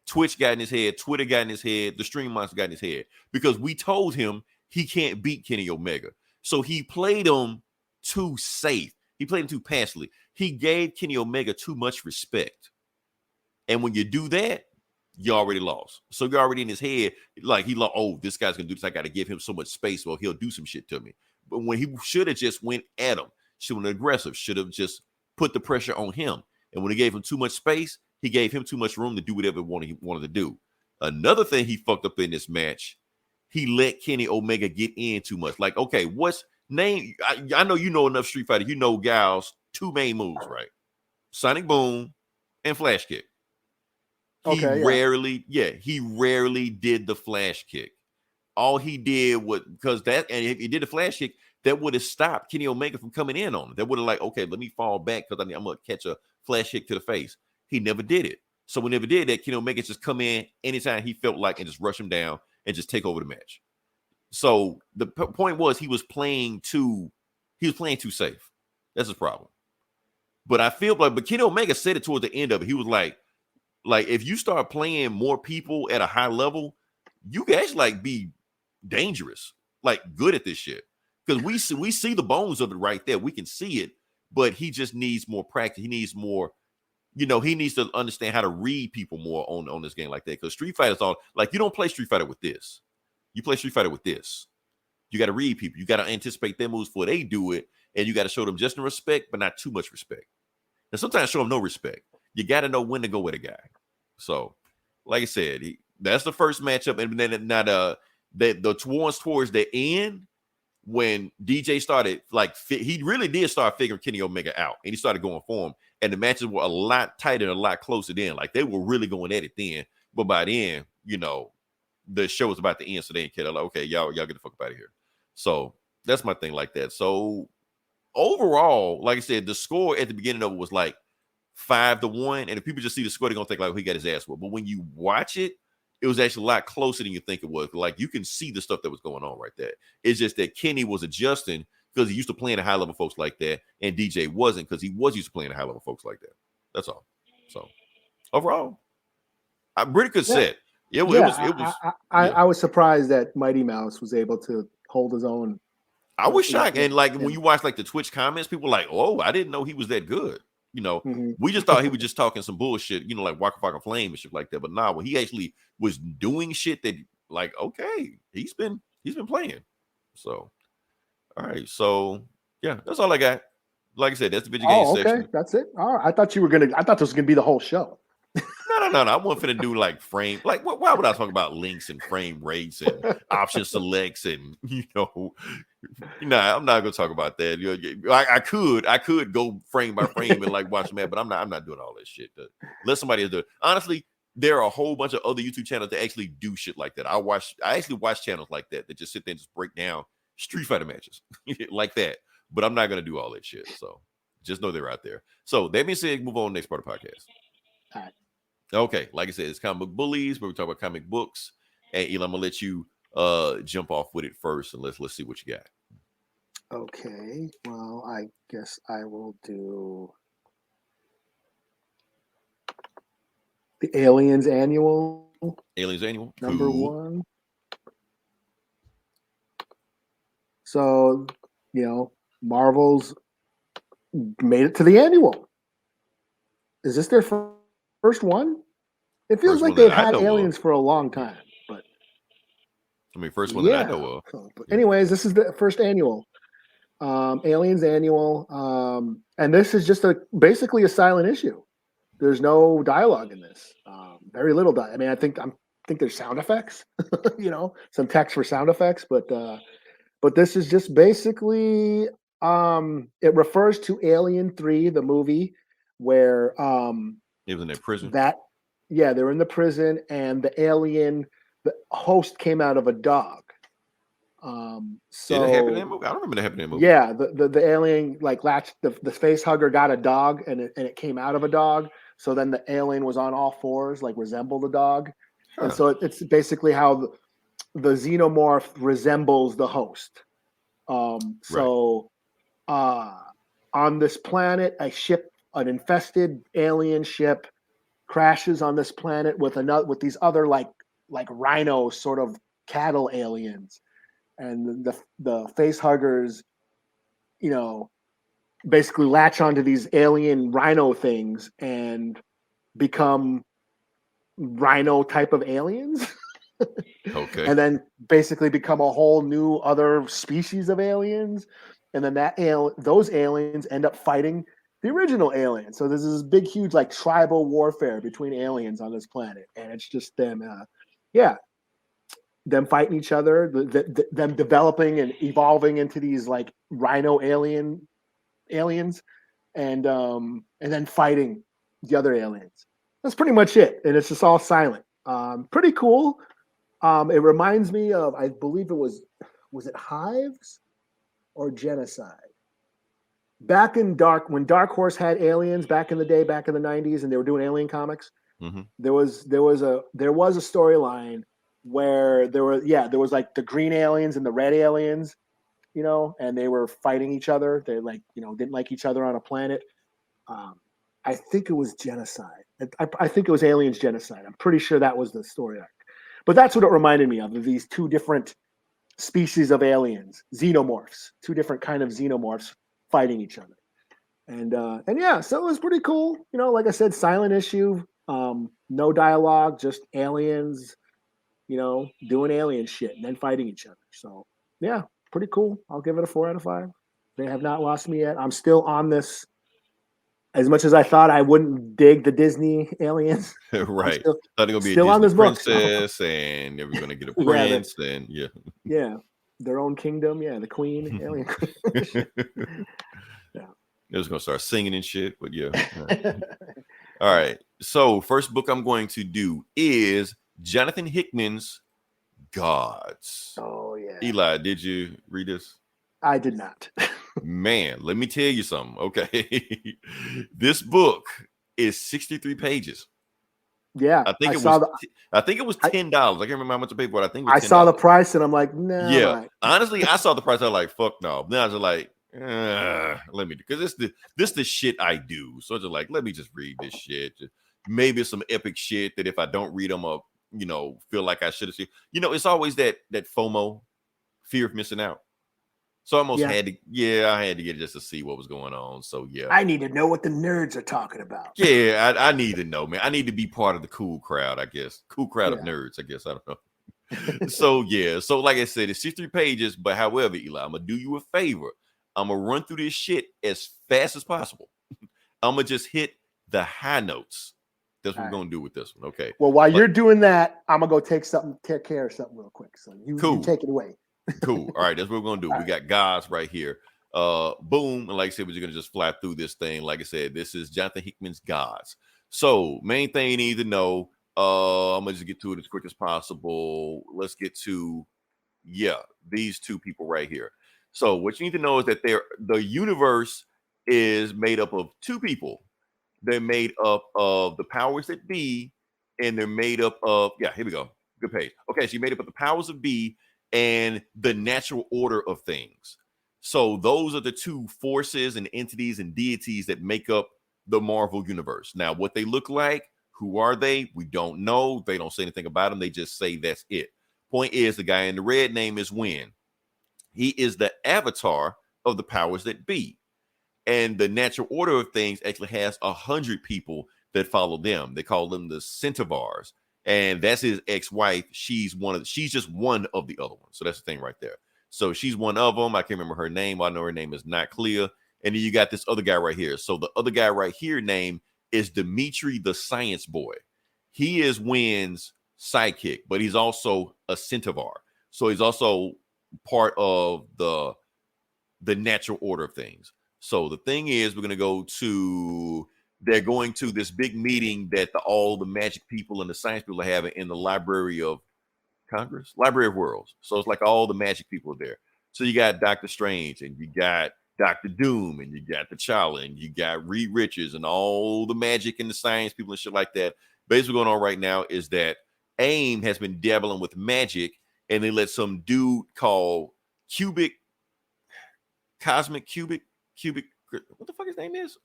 Twitch got in his head. Twitter got in his head. The Stream Monster got in his head. Because we told him he can't beat Kenny Omega. So he played him too safe. He played him too passively. He gave Kenny Omega too much respect. And when you do that, you already lost. So you're already in his head, like he like, oh, this guy's gonna do this. I gotta give him so much space, well, he'll do some shit to me. But when he should have just went at him, should have been aggressive, should have just put the pressure on him. And when he gave him too much space, he gave him too much room to do whatever he wanted to do. Another thing he fucked up in this match, he let Kenny Omega get in too much. Like, okay, what's name? I know you know enough Street Fighter. You know Gal's two main moves, right? Sonic Boom and Flash Kick. He rarely did the Flash Kick. All he did was because that, and if he did the Flash Kick, that would have stopped Kenny Omega from coming in on it. That would have like, okay, let me fall back because I'm gonna catch a Flash Kick to the face. He never did it. So we never did that. Kenny Omega just come in anytime he felt like and just rush him down and just take over the match. So the point was he was playing too safe. That's his problem. But I feel like, but Kenny Omega said it toward the end of it. He was like if you start playing more people at a high level, you can actually like be dangerous, like good at this shit. Because we see the bones of it right there. We can see it, but he just needs more practice. He needs more. He needs to understand how to read people more on this game like that. Because Street Fighter is all like you don't play Street Fighter with this. You play Street Fighter with this. You got to read people. You got to anticipate their moves before they do it, and you got to show them just in respect, but not too much respect. And sometimes show them no respect. You got to know when to go with a guy. So, like I said, that's the first matchup, and then towards the end when DJ started he really did start figuring Kenny Omega out, and he started going for him. And the matches were a lot tighter and a lot closer then. Like they were really going at it then. But by then, the show was about to end, so they didn't care. Like, okay, y'all get the fuck out of here. So that's my thing like that. So overall, like I said, the score at the beginning of it was like 5-1. And if people just see the score, they're gonna think like he got his ass whooped. But when you watch it, it was actually a lot closer than you think it was. Like you can see the stuff that was going on right there. It's just that Kenny was adjusting because he used to playing the high level folks like that, and DJ wasn't because he was used to playing the high level folks like that. That's all. So overall, I'm pretty good set. It was. I was surprised that Mighty Mouse was able to hold his own. I was shocked, and when you watch like the Twitch comments, people were like, "Oh, I didn't know he was that good." We just thought he was just talking some bullshit, like Waka Waka Flame and shit like that. But nah, when he actually was doing shit that, like, okay, he's been playing. So, all right, so yeah, that's all I got. Like I said, that's the video game section. That's it. All right, I thought this was gonna be the whole show. No. I wasn't finna do like frame. Like, why would I talk about links and frame rates and option selects and I'm not gonna talk about that. I could go frame by frame and like watch them, but I'm not doing all that shit. Let somebody do it. Honestly, there are a whole bunch of other YouTube channels that actually do shit like that. I actually watch channels like that just sit there and just break down Street Fighter matches like that. But I'm not gonna do all that shit. So just know they're out there. So that being said, move on to the next part of the podcast. All right. Okay, like I said, it's Comic Book Bullies, where we talk about comic books. And Eli, I'm gonna let you jump off with it first, and let's see what you got. Okay, well, I guess I will do the Aliens Annual. Aliens Annual, number 1. So, Marvel's made it to the annual. Is this their first one? It feels like they've had aliens for a long time, but first one that I know of. But anyways, this is the first annual. Aliens Annual. And this is just basically a silent issue. There's no dialogue in this. Very little dialogue. I mean, I think there's sound effects, some text for sound effects, but this is just basically it refers to Alien 3, the movie, where it was in that prison. They're in the prison, and the host came out of a dog. Did it happen in that movie? I don't remember that happening in that movie. Yeah, the alien latched the face hugger got a dog, and it came out of a dog. So then the alien was on all fours, resembled a dog, and so it's basically how the xenomorph resembles the host. So on this planet, an infested alien ship crashes on this planet with these other like rhinos, sort of cattle aliens, and the face huggers, basically latch onto these alien rhino things and become rhino type of aliens. Okay. And then basically become a whole new other species of aliens, and then those aliens end up fighting the original aliens. So there's this big, huge tribal warfare between aliens on this planet, and it's just them. them fighting each other, them developing and evolving into these like rhino aliens, and then fighting the other aliens. That's pretty much it, and it's just all silent. Pretty cool. It reminds me of, I believe it was it Hives or Genocide? Back in when Dark Horse had aliens back in the day, back in the 90s, and they were doing alien comics. Mm-hmm. There was a storyline where there was like the green aliens and the red aliens, and they were fighting each other. They didn't like each other on a planet. I think it was Genocide. I think it was Aliens Genocide. I'm pretty sure that was the story arc. But that's what it reminded me of these two different species of aliens, xenomorphs, two different kind of xenomorphs fighting each other. And yeah, so it was pretty cool. Like I said, silent issue, no dialogue, just aliens, doing alien shit and then fighting each other. So yeah, pretty cool. I'll give it a 4 out of 5. They have not lost me yet. I'm still on this. As much as I thought I wouldn't dig the Disney aliens, Right? Still, Thought it gonna be still a on Disney this book, princess, and they were gonna get a prince, and yeah, their own kingdom, the queen, alien queen. They was gonna start singing and shit, but yeah. All right. So first book I'm going to do is Jonathan Hickman's Gods. Oh yeah, Eli, did you read this? I did not. Man, let me tell you something. Okay. This book is 63 pages. Yeah. I think it was $10. I can't remember how much I paid for it. I think it was $10. I saw the price and I'm like, no. Yeah. Honestly, I saw the price. I was like, fuck no. Then I was like, let me, because this the shit I do. So it's just like, let me just read this shit. Maybe some epic shit that if I don't read them up, feel like I should have seen. It's always that FOMO, fear of missing out. So I almost had to get it just to see what was going on. So yeah, I need to know what the nerds are talking about. Yeah, I need to know, man. I need to be part of the cool crowd, I guess. Cool crowd of nerds, I guess. I don't know. So yeah, so like I said, it's 63 pages. But however, Eli, I'm gonna do you a favor. I'm gonna run through this shit as fast as possible. I'm gonna just hit the high notes. That's what we're gonna do with this one. Okay. Well, while you're doing that, I'm gonna go take care of something real quick. So you take it away. Cool. All right, that's what we're gonna do. We got Gods right here. Boom. And like I said, we're gonna just fly through this thing. Like I said, this is Jonathan Hickman's Gods. So main thing you need to know. I'm gonna just get to it as quick as possible. Let's get to these two people right here. So what you need to know is that the universe is made up of two people. They're made up of the powers that be, and they're made up of here we go. Good page. Okay, so you made up of the powers of be and the natural order of things. So those are the two forces and entities and deities that make up the Marvel universe. Now, what they look like, who are they? We don't know. They don't say anything about them. They just say that's it. Point is, the guy in the red name is Wynn. He is the avatar of the powers that be. And the natural order of things actually has 100 people that follow them. They call them the Centaurs. And that's his ex-wife. She's just one of the other ones. So that's the thing right there. So she's one of them. I can't remember her name. I know her name is not clear. And then you got this other guy right here. So the other guy right here name is Demetrius the Science Boy. He is Wynn's sidekick, but he's also a Centaur. So he's also part of the natural order of things. So the thing is, they're going to this big meeting that all the magic people and the science people are having in the Library of Congress, Library of Worlds. So it's like all the magic people are there. So you got Doctor Strange, and you got Dr. Doom, and you got T'Challa, and you got Reed Richards, and all the magic and the science people and shit like that. Basically, what's going on right now is that AIM has been dabbling with magic, and they let some dude called Cosmic Cubic, what the fuck his name is?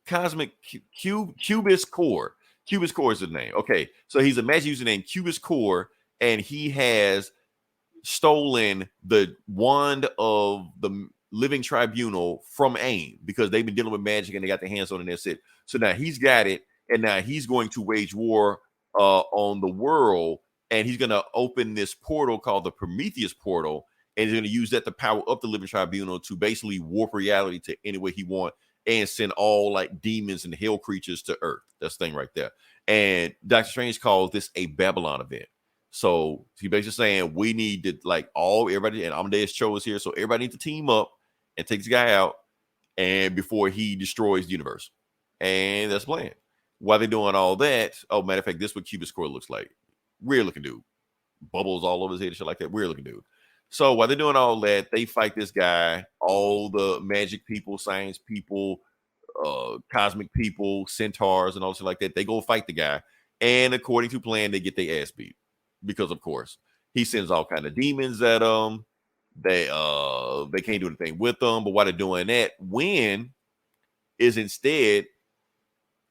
Cosmic Cubis Core. Cubis Core is the name. Okay, so he's a magic user named Cubis Core, and he has stolen the wand of the Living Tribunal from AIM because they've been dealing with magic and they got their hands on it and that's it. So now he's got it, and now he's going to wage war on the world, and he's going to open this portal called the Prometheus Portal, and he's going to use that to power up the Living Tribunal to basically warp reality to any way he wants and send all like demons and hell creatures to Earth. That's the thing right there. And Doctor Strange calls this a Babylon event. So he basically saying we need to like everybody, and Amadeus Cho is here, so everybody needs to team up and take this guy out, and before he destroys the universe. And that's the plan. While they're doing all that, matter of fact, this is what Cubic Score looks like. Weird looking dude. Bubbles all over his head and shit like that. Weird looking dude. So while they're doing all that, they fight this guy, all the magic people, science people, cosmic people, centaurs, and all shit like that. They go fight the guy. And according to plan, they get their ass beat. Because of course, he sends all kind of demons at them. They can't do anything with them. But while they're doing that, Wynn is instead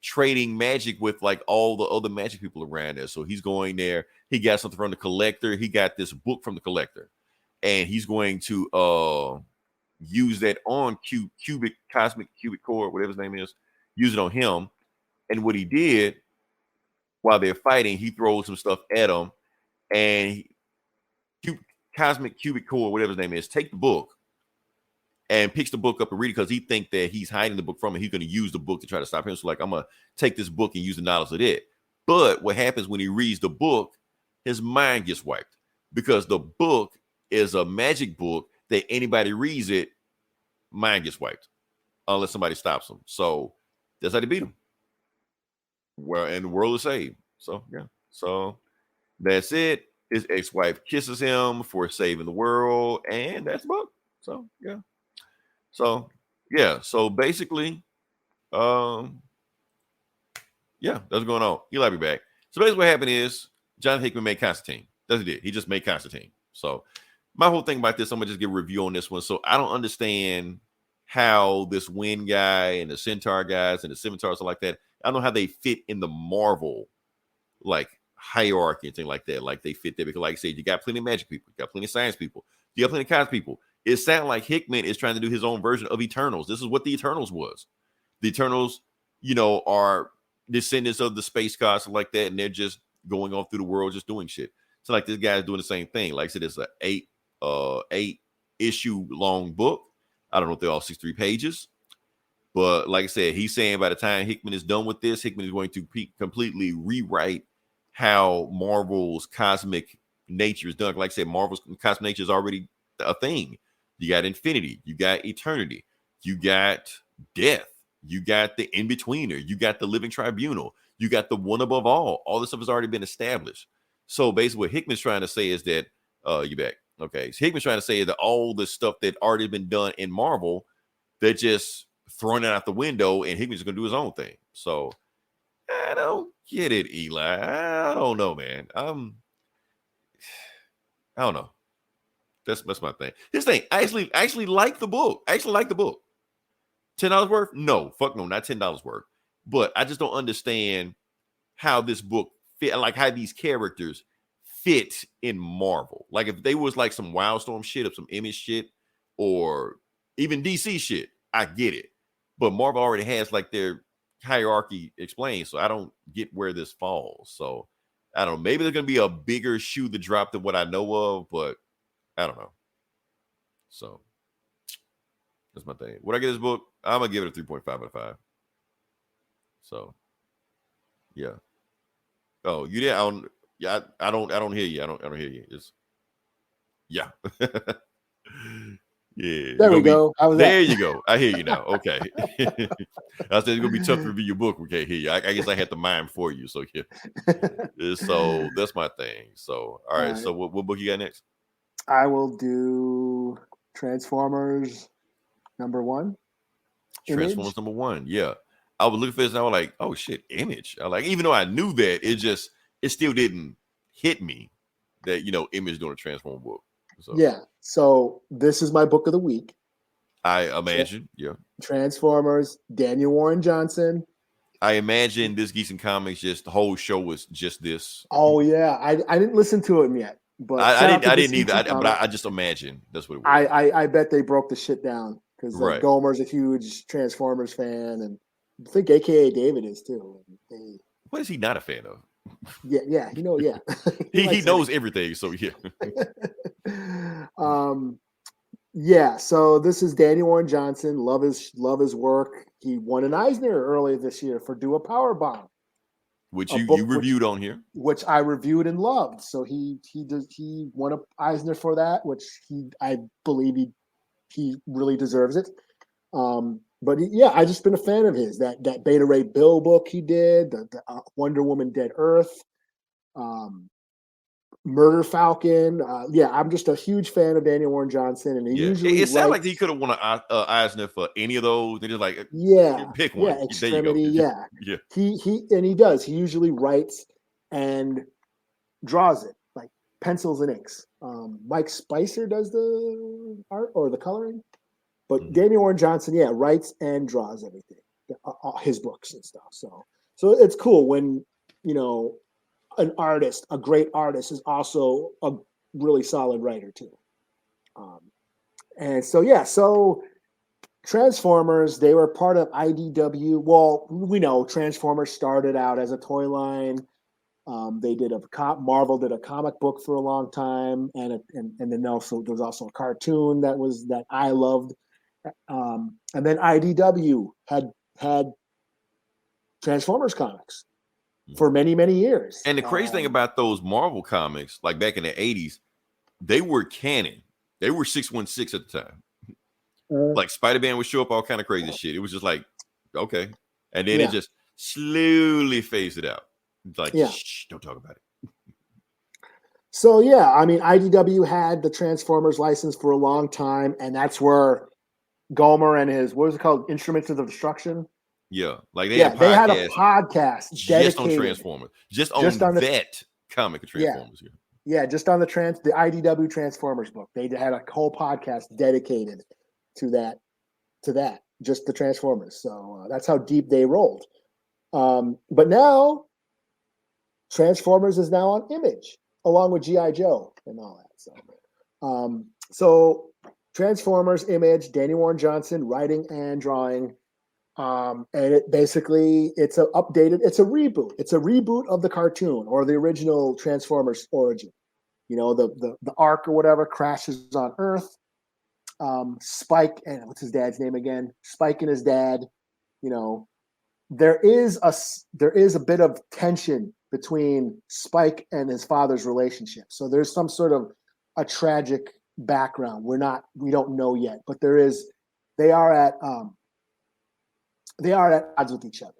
trading magic with like all the other magic people around there. So he's going there. He got something from the collector. He got this book from the collector, and he's going to use that on Cosmic Cubic Core, whatever his name is. Use it on him. And what he did while they're fighting, he throws some stuff at him, and Cosmic Cubic Core, whatever his name is, take the book and picks the book up and read it because he thinks that he's hiding the book from him. He's going to use the book to try to stop him. So like, I'm going to take this book and use the knowledge of it. But what happens when he reads the book, his mind gets wiped because the book is a magic book that anybody reads it, mind gets wiped unless somebody stops him. So that's how they beat him. Well, and the world is saved. So yeah. So that's it. His ex-wife kisses him for saving the world, and that's the book. So yeah. So yeah. So basically, yeah, that's what's going on. He'll be back. So basically, what happened is John Hickman made Constantine. That's what he did. He just made Constantine. So my whole thing about this, I'm gonna just give a review on this one. So I don't understand how this Wynn guy and the Centaur guys and the Scimitars are like that. I don't know how they fit in the Marvel like hierarchy and things like that. Like they fit there because, like I said, you got plenty of magic people, you got plenty of science people, you got plenty of cosmic people. It sounds like Hickman is trying to do his own version of Eternals. This is what the Eternals was. The Eternals, are descendants of the space gods and like that, and they're just going off through the world, just doing shit. So like this guy's doing the same thing. Like I said, it's an 8 issue long book. I don't know if they're all 63 pages. But like I said, he's saying by the time Hickman is done with this, Hickman is going to completely rewrite how Marvel's cosmic nature is done. Like I said, Marvel's cosmic nature is already a thing. You got infinity, you got eternity, you got death, you got the in-betweener, you got the living tribunal, you got the one above all. All this stuff has already been established. So basically what Hickman's trying to say is that, you back. Okay. So Hickman's trying to say that all the stuff that already been done in Marvel, they're just throwing it out the window, and Hickman's going to do his own thing. So I don't get it, Eli. I don't know, man. I don't know. That's my thing. This thing, I actually like the book. I actually like the book. $10 worth? No, fuck no, not $10 worth. But I just don't understand how this book fit, like how these characters fit in Marvel. Like if they was like some Wildstorm shit or some Image shit or even DC shit, I get it. But Marvel already has like their hierarchy explained, so I don't get where this falls. So I don't know. Maybe there's gonna be a bigger shoe to drop than what I know of, but I don't know. So that's my thing. Would I get this book? I'm gonna give it a 3.5 out of 5. So yeah. Oh, you did? I don't hear you. I don't hear you. It's yeah. Yeah. There we go. There you go. I hear you now. Okay. I said it's gonna be tough to review your book. We can't hear you. I guess I had the mime for you. So yeah. So that's my thing. So all right. So what book you got next? I will do Transformers #1. Transformers #1. Yeah. I was looking for this and I was like, oh shit, Image. I like, even though I knew that, it still didn't hit me that Image doing a Transformer book. So yeah. So this is my book of the week. I imagine, yeah. Transformers, Daniel Warren Johnson. I imagine this Geeks and Comics, just the whole show was just this. Oh yeah, I didn't listen to him yet, but I didn't either. But I just imagine that's what it was. I bet they broke the shit down because Gomer's a huge Transformers fan, and I think AKA David is too. What is he not a fan of? Yeah, yeah. he knows everything, so yeah. Yeah, so this is Daniel Warren Johnson. Love his work. He won an Eisner earlier this year for Do a Power Bomb. which a you book reviewed on here. which I reviewed and loved. So he won a Eisner for that, which I believe he really deserves it. But yeah, I just been a fan of his. That Beta Ray Bill book he did, the Wonder Woman Dead Earth, Murder Falcon. Yeah, I'm just a huge fan of Daniel Warren Johnson, and he usually it sounded like writes. he could have won an Eisner for any of those. They just like pick one. Yeah, There you go. Extremity. Yeah, Yeah. He does. He usually writes and draws it like pencils and inks. Mike Spicer does the art or the coloring, but Daniel Warren Johnson, yeah, writes and draws everything, his books and stuff. So it's cool when an artist, a great artist, is also a really solid writer too. And so yeah, so Transformers, they were part of IDW. Well, we know Transformers started out as a toy line. They did Marvel did a comic book for a long time, and then also there was also a cartoon that I loved. And then IDW had Transformers comics for many, many years. And the crazy thing about those Marvel comics, like back in the 80s, they were canon. They were 616 at the time. Like Spider-Man would show up, all kind of crazy shit. It was just like, okay. And then it just slowly phased it out. Like, shh, don't talk about it. So yeah, I mean, IDW had the Transformers license for a long time, and that's where Gomer and his, what was it called? Instruments of Destruction? Yeah. Like they had a podcast just on Transformers. Just on that comic of Transformers. Yeah, just on the IDW Transformers book. They had a whole podcast dedicated to that, just the Transformers. So that's how deep they rolled. But now Transformers is now on Image, along with G.I. Joe and all that. So Transformers, Image, Daniel Warren Johnson, writing and drawing. And it's an updated, it's a reboot. It's a reboot of the cartoon or the original Transformers origin. The arc or whatever crashes on Earth. Spike, and what's his dad's name again? Spike and his dad. There is a bit of tension between Spike and his father's relationship. So there's some sort of a tragic background. We don't know yet, but there is. They are at odds with each other.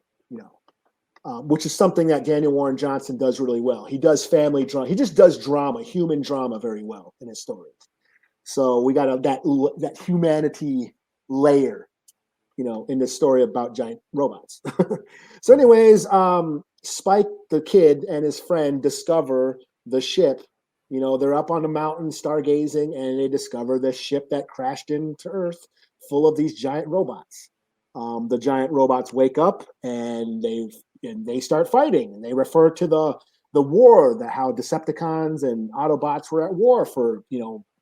Which is something that Daniel Warren Johnson does really well. He does family drama. He just does drama, human drama, very well in his stories. So we got that humanity layer, in this story about giant robots. So anyways, Spike, the kid, and his friend discover the ship. They're up on the mountain stargazing, and they discover the ship that crashed into Earth full of these giant robots. The giant robots wake up, and they start fighting, and they refer to the war, how Decepticons and Autobots were at war for,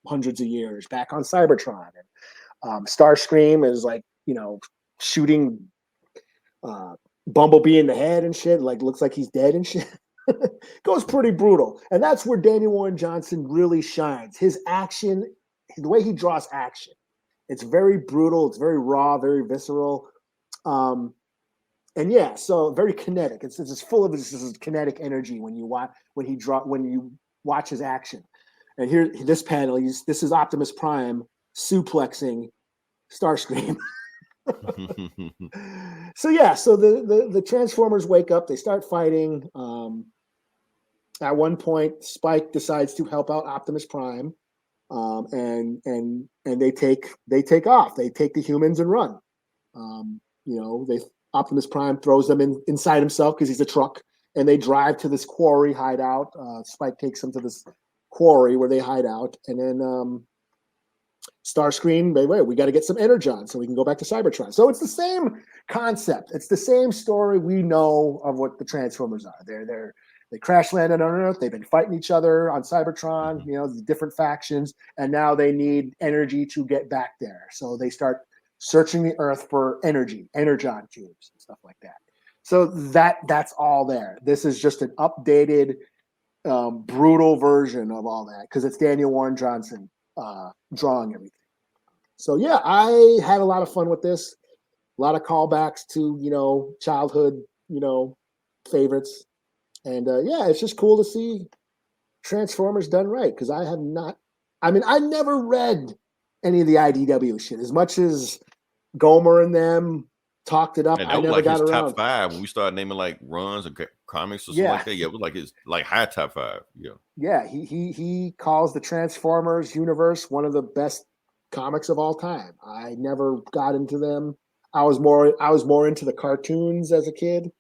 hundreds of years back on Cybertron. And Starscream is like, shooting Bumblebee in the head and shit, like looks like he's dead and shit. Goes pretty brutal. And that's where Daniel Warren Johnson really shines. His action, the way he draws action, it's very brutal, it's very raw, very visceral. And yeah, so very kinetic. It's just full of this kinetic energy when you watch his action. And here, this panel, this is Optimus Prime suplexing Starscream. So yeah, so the Transformers wake up, they start fighting. At one point, Spike decides to help out Optimus Prime, and they take off. They take the humans and run. Optimus Prime throws them inside himself because he's a truck, and they drive to this quarry hideout. Spike takes them to this quarry where they hide out, and then Starscream, we got to get some energon so we can go back to Cybertron. So it's the same concept. It's the same story we know of what the Transformers are. They crash landed on Earth. They've been fighting each other on Cybertron, the different factions, and now they need energy to get back there. So they start searching the Earth for energon cubes and stuff like that. So that's all there. This is just an updated, brutal version of all that because it's Daniel Warren Johnson drawing everything. So yeah, I had a lot of fun with this. A lot of callbacks to childhood favorites. And yeah, it's just cool to see Transformers done right because I have not. I mean, I never read any of the IDW shit as much as Gomer and them talked it up. And I that was never like got his top around. 5 when we started naming like runs and comics or something Yeah. like that. Yeah, it was like his like high top 5. Yeah. Yeah, he calls the Transformers universe one of the best comics of all time. I never got into them. I was more into the cartoons as a kid.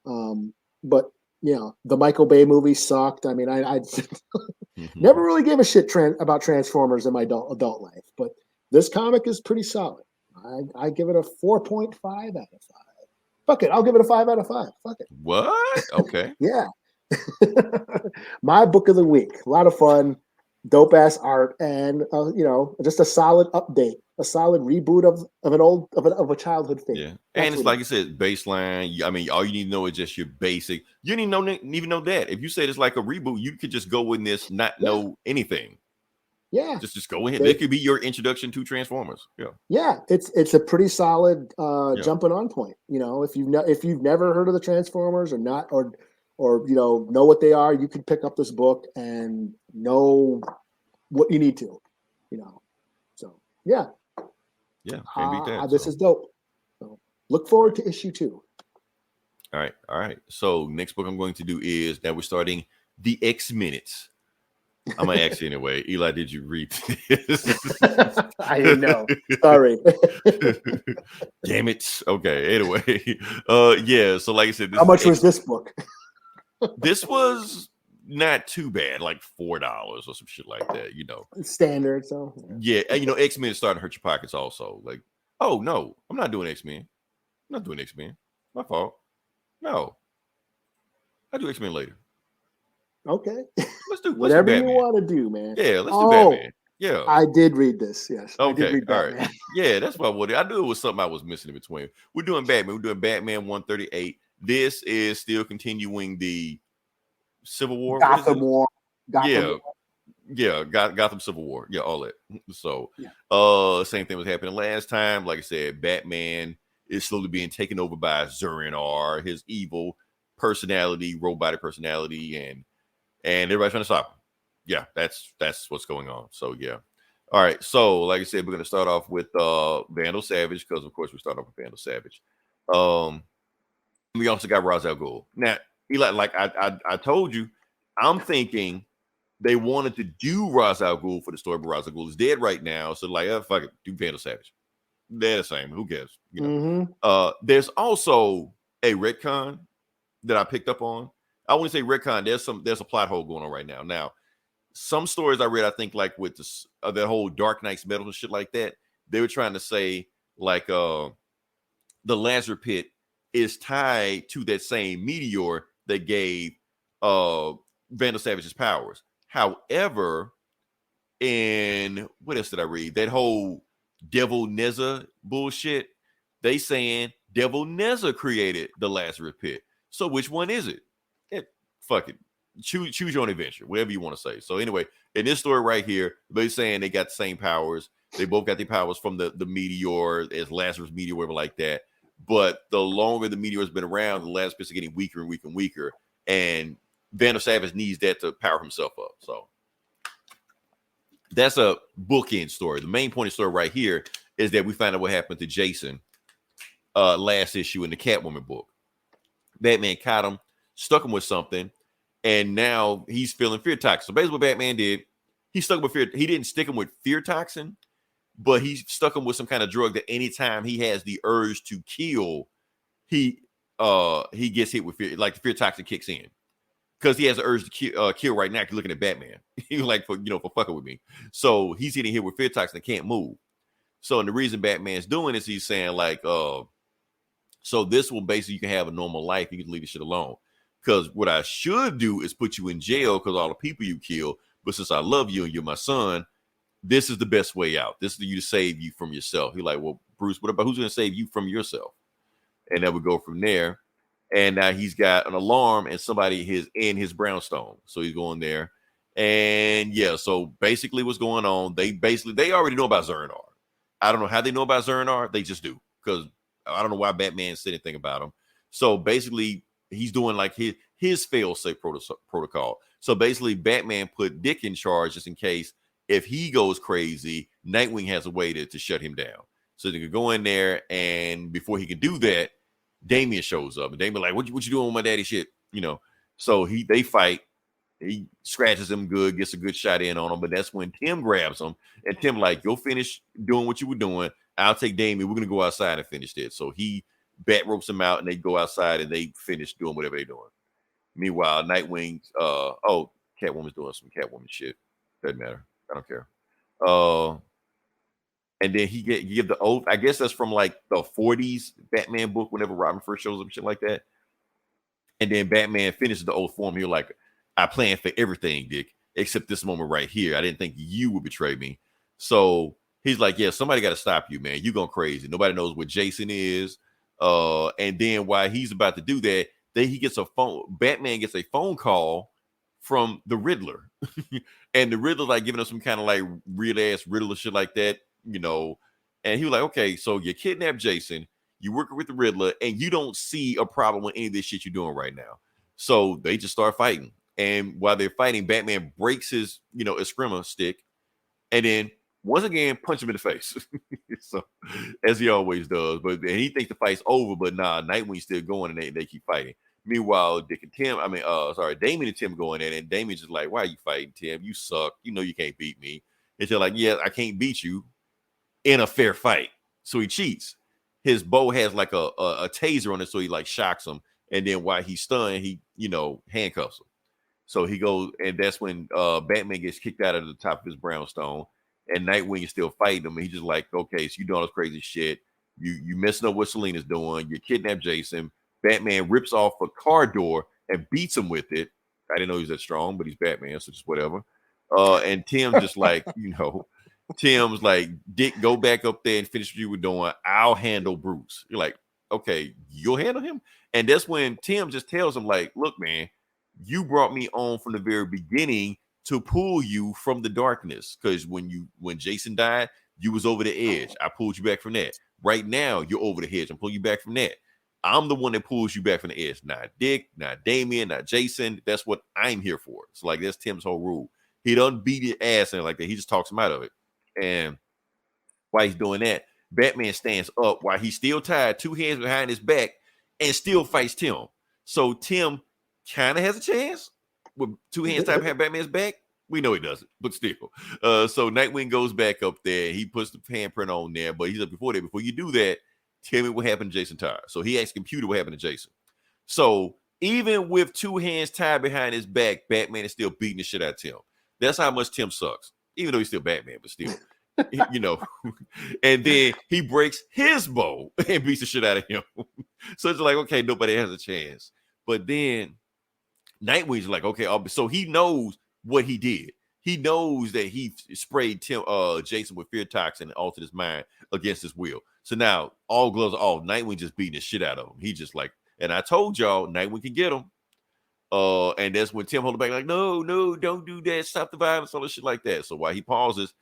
But you know, the Michael Bay movie sucked. I mean, I never really gave a shit about Transformers in my adult life. But this comic is pretty solid. I give it a 4.5 out of 5. Fuck it, I'll give it a 5 out of 5. Fuck it. What? Okay. Yeah. My book of the week. A lot of fun, dope ass art, and you know, just a solid update, a solid reboot of a childhood thing. Yeah, and it's like you said, baseline. I mean, all you need to know is just your basic. You didn't even know that. If you said it's like a reboot, you could just go in this, not know anything. Yeah, just go in. That could be your introduction to Transformers. Yeah, it's a pretty solid jumping on point. You know, if you've never heard of the Transformers or you know what they are, you can pick up this book and know what you need to. You know, so yeah, can't beat that. This is dope. So look forward to issue 2. All right. So next book I'm going to do is that we're starting the X Minutes. I'm gonna ask you anyway. Eli, did you read this? I didn't know. Sorry. Damn it. Okay. Anyway, yeah. So like I said, how much was this book? This was not too bad, like $4 or some shit like that. You know, standard. So yeah, you know, X-Men is starting to hurt your pockets also. Like, oh no, I'm not doing X-Men. I'm not doing X-Men. My fault. No, I do X-Men later. Okay. Let's do whatever you want to do, man. Yeah, let's do Batman. Yeah, I did read this. Yes. Okay. I did read all right. Yeah, that's what I wanted. I knew it was something I was missing in between. We're doing Batman. We're doing Batman 138. This is still continuing the Civil War. Gotham War. Yeah, Gotham Civil War. Yeah, all that. So, same thing was happening last time. Like I said, Batman is slowly being taken over by Zur-En-Arr, his evil personality, robotic personality, and everybody's trying to stop him. Yeah, that's what's going on. So yeah. All right. So like I said, we're gonna start off with Vandal Savage, because of course we start off with Vandal Savage. We also got Ra's al Ghul. Now, Eli, like I told you, I'm thinking they wanted to do Ra's al Ghul for the story, but Ra's al Ghul is dead right now. So like, fuck it, do Vandal Savage. They're the same. Who cares? You know. There's also a retcon that I picked up on. I wouldn't say retcon. There's a plot hole going on right now. Now, some stories I read, I think, like with this that whole Dark Knight's Metal and shit like that, they were trying to say like the Lazarus Pit is tied to that same meteor that gave Vandal Savage's powers. However, in what else did I read? That whole Devil Nezza bullshit. They saying Devil Nezza created the Lazarus Pit. So which one is it? Fuck it. Choose your own adventure, whatever you want to say. So anyway, in this story right here, they're saying they got the same powers. They both got their powers from the meteor, as Lazarus meteor, whatever like that. But the longer the meteor has been around, the Lazarus Pits are getting weaker and weaker and weaker. And Vandal Savage needs that to power himself up. So that's a bookend story. The main point of the story right here is that we find out what happened to Jason last issue in the Catwoman book. Batman caught him, stuck him with something, and now he's feeling fear toxin. So basically what Batman did, he stuck him with fear. He didn't stick him with fear toxin, but he stuck him with some kind of drug that anytime he has the urge to kill, he gets hit with fear, like the fear toxin kicks in. Because he has an urge to kill right now. You're looking at Batman. He's like, for fucking with me. So he's hitting here with fear toxin and can't move. So and the reason Batman's doing this, he's saying like, so this will basically, you can have a normal life. You can leave this shit alone. Because what I should do is put you in jail because all the people you kill. But since I love you and you're my son, this is the best way out. This is you to save you from yourself. He's like, well, Bruce, what about who's going to save you from yourself? And then we go from there. And now he's got an alarm and somebody is in his brownstone. So he's going there. And yeah, so basically what's going on, they already know about Zur-En-Arr. I don't know how they know about Zur-En-Arr. They just do. Because I don't know why Batman said anything about him. So basically, he's doing like his fail-safe protocol. So basically, Batman put Dick in charge just in case if he goes crazy, Nightwing has a way to shut him down. So they could go in there, and before he can do that, Damian shows up, and Damian like, what you doing with my daddy shit? You know, so they fight. He scratches him good, gets a good shot in on him, but that's when Tim grabs him, and Tim like, go finish doing what you were doing. I'll take Damian. We're gonna go outside and finish it. So he bat ropes him out, and they go outside and they finish doing whatever they're doing. Meanwhile, Nightwing, Catwoman's doing some Catwoman shit. Doesn't matter. I don't care. And then he give the oath. I guess that's from like the 40s Batman book, whenever Robin first shows up, shit like that. And then Batman finishes the oath for him. He's like, I planned for everything, Dick, except this moment right here. I didn't think you would betray me. So he's like, yeah, somebody got to stop you, man. You going crazy. Nobody knows what Jason is. And then while he's about to do that, he gets a phone. Batman gets a phone call from the Riddler. And the Riddler like giving us some kind of like real ass Riddler shit like that, you know. And he was like, okay, so you kidnapped Jason, you working with the Riddler, and you don't see a problem with any of this shit you're doing right now. So they just start fighting. And while they're fighting, Batman breaks his, Eskrima stick, and then once again punch him in the face. So as he always does. But and he thinks the fight's over, but nah, Nightwing's still going, and they keep fighting. Meanwhile, Damian and Tim go in there, and Damian's just like, why are you fighting, Tim? You suck. You know you can't beat me. And they're like, yeah, I can't beat you in a fair fight. So he cheats. His bow has like a taser on it, so he like shocks him. And then while he's stunned, he, handcuffs him. So he goes, and that's when Batman gets kicked out of the top of his brownstone, and Nightwing is still fighting him. And he's just like, okay, so you doing all this crazy shit. You messing up what Selina's doing. You kidnapped Jason. Batman rips off a car door and beats him with it. I didn't know he was that strong, but he's Batman, so just whatever. And Tim just like, Tim's like, Dick, go back up there and finish what you were doing. I'll handle Bruce. You're like, okay, you'll handle him? And that's when Tim just tells him, like, look, man, you brought me on from the very beginning to pull you from the darkness. Because when Jason died, you was over the edge. I pulled you back from that. Right now, you're over the edge. I'm pulling you back from that. I'm the one that pulls you back from the edge. Not Dick, not Damian, not Jason. That's what I'm here for. So, like, that's Tim's whole rule. He doesn't beat his ass and like that. He just talks him out of it. And while he's doing that, Batman stands up while he's still tied, two hands behind his back, and still fights Tim. So Tim kind of has a chance with two hands tied behind Batman's back. We know he doesn't, but still. So Nightwing goes back up there. He puts the handprint on there, but he's like, before you do that, tell me what happened to Jason Todd. So he asks computer what happened to Jason. So even with two hands tied behind his back, Batman is still beating the shit out of Tim. That's how much Tim sucks, even though he's still Batman, but still, And then he breaks his bow and beats the shit out of him. So it's like, okay, nobody has a chance. But then Nightwing's like, okay, so he knows what he did. He knows that he sprayed Jason with fear toxin and altered his mind against his will. So now all gloves are off. Nightwing just beating the shit out of him. He just like, and I told y'all, Nightwing can get him. And that's when Tim hold him back, like, no, don't do that. Stop the violence, all this shit like that. So while he pauses,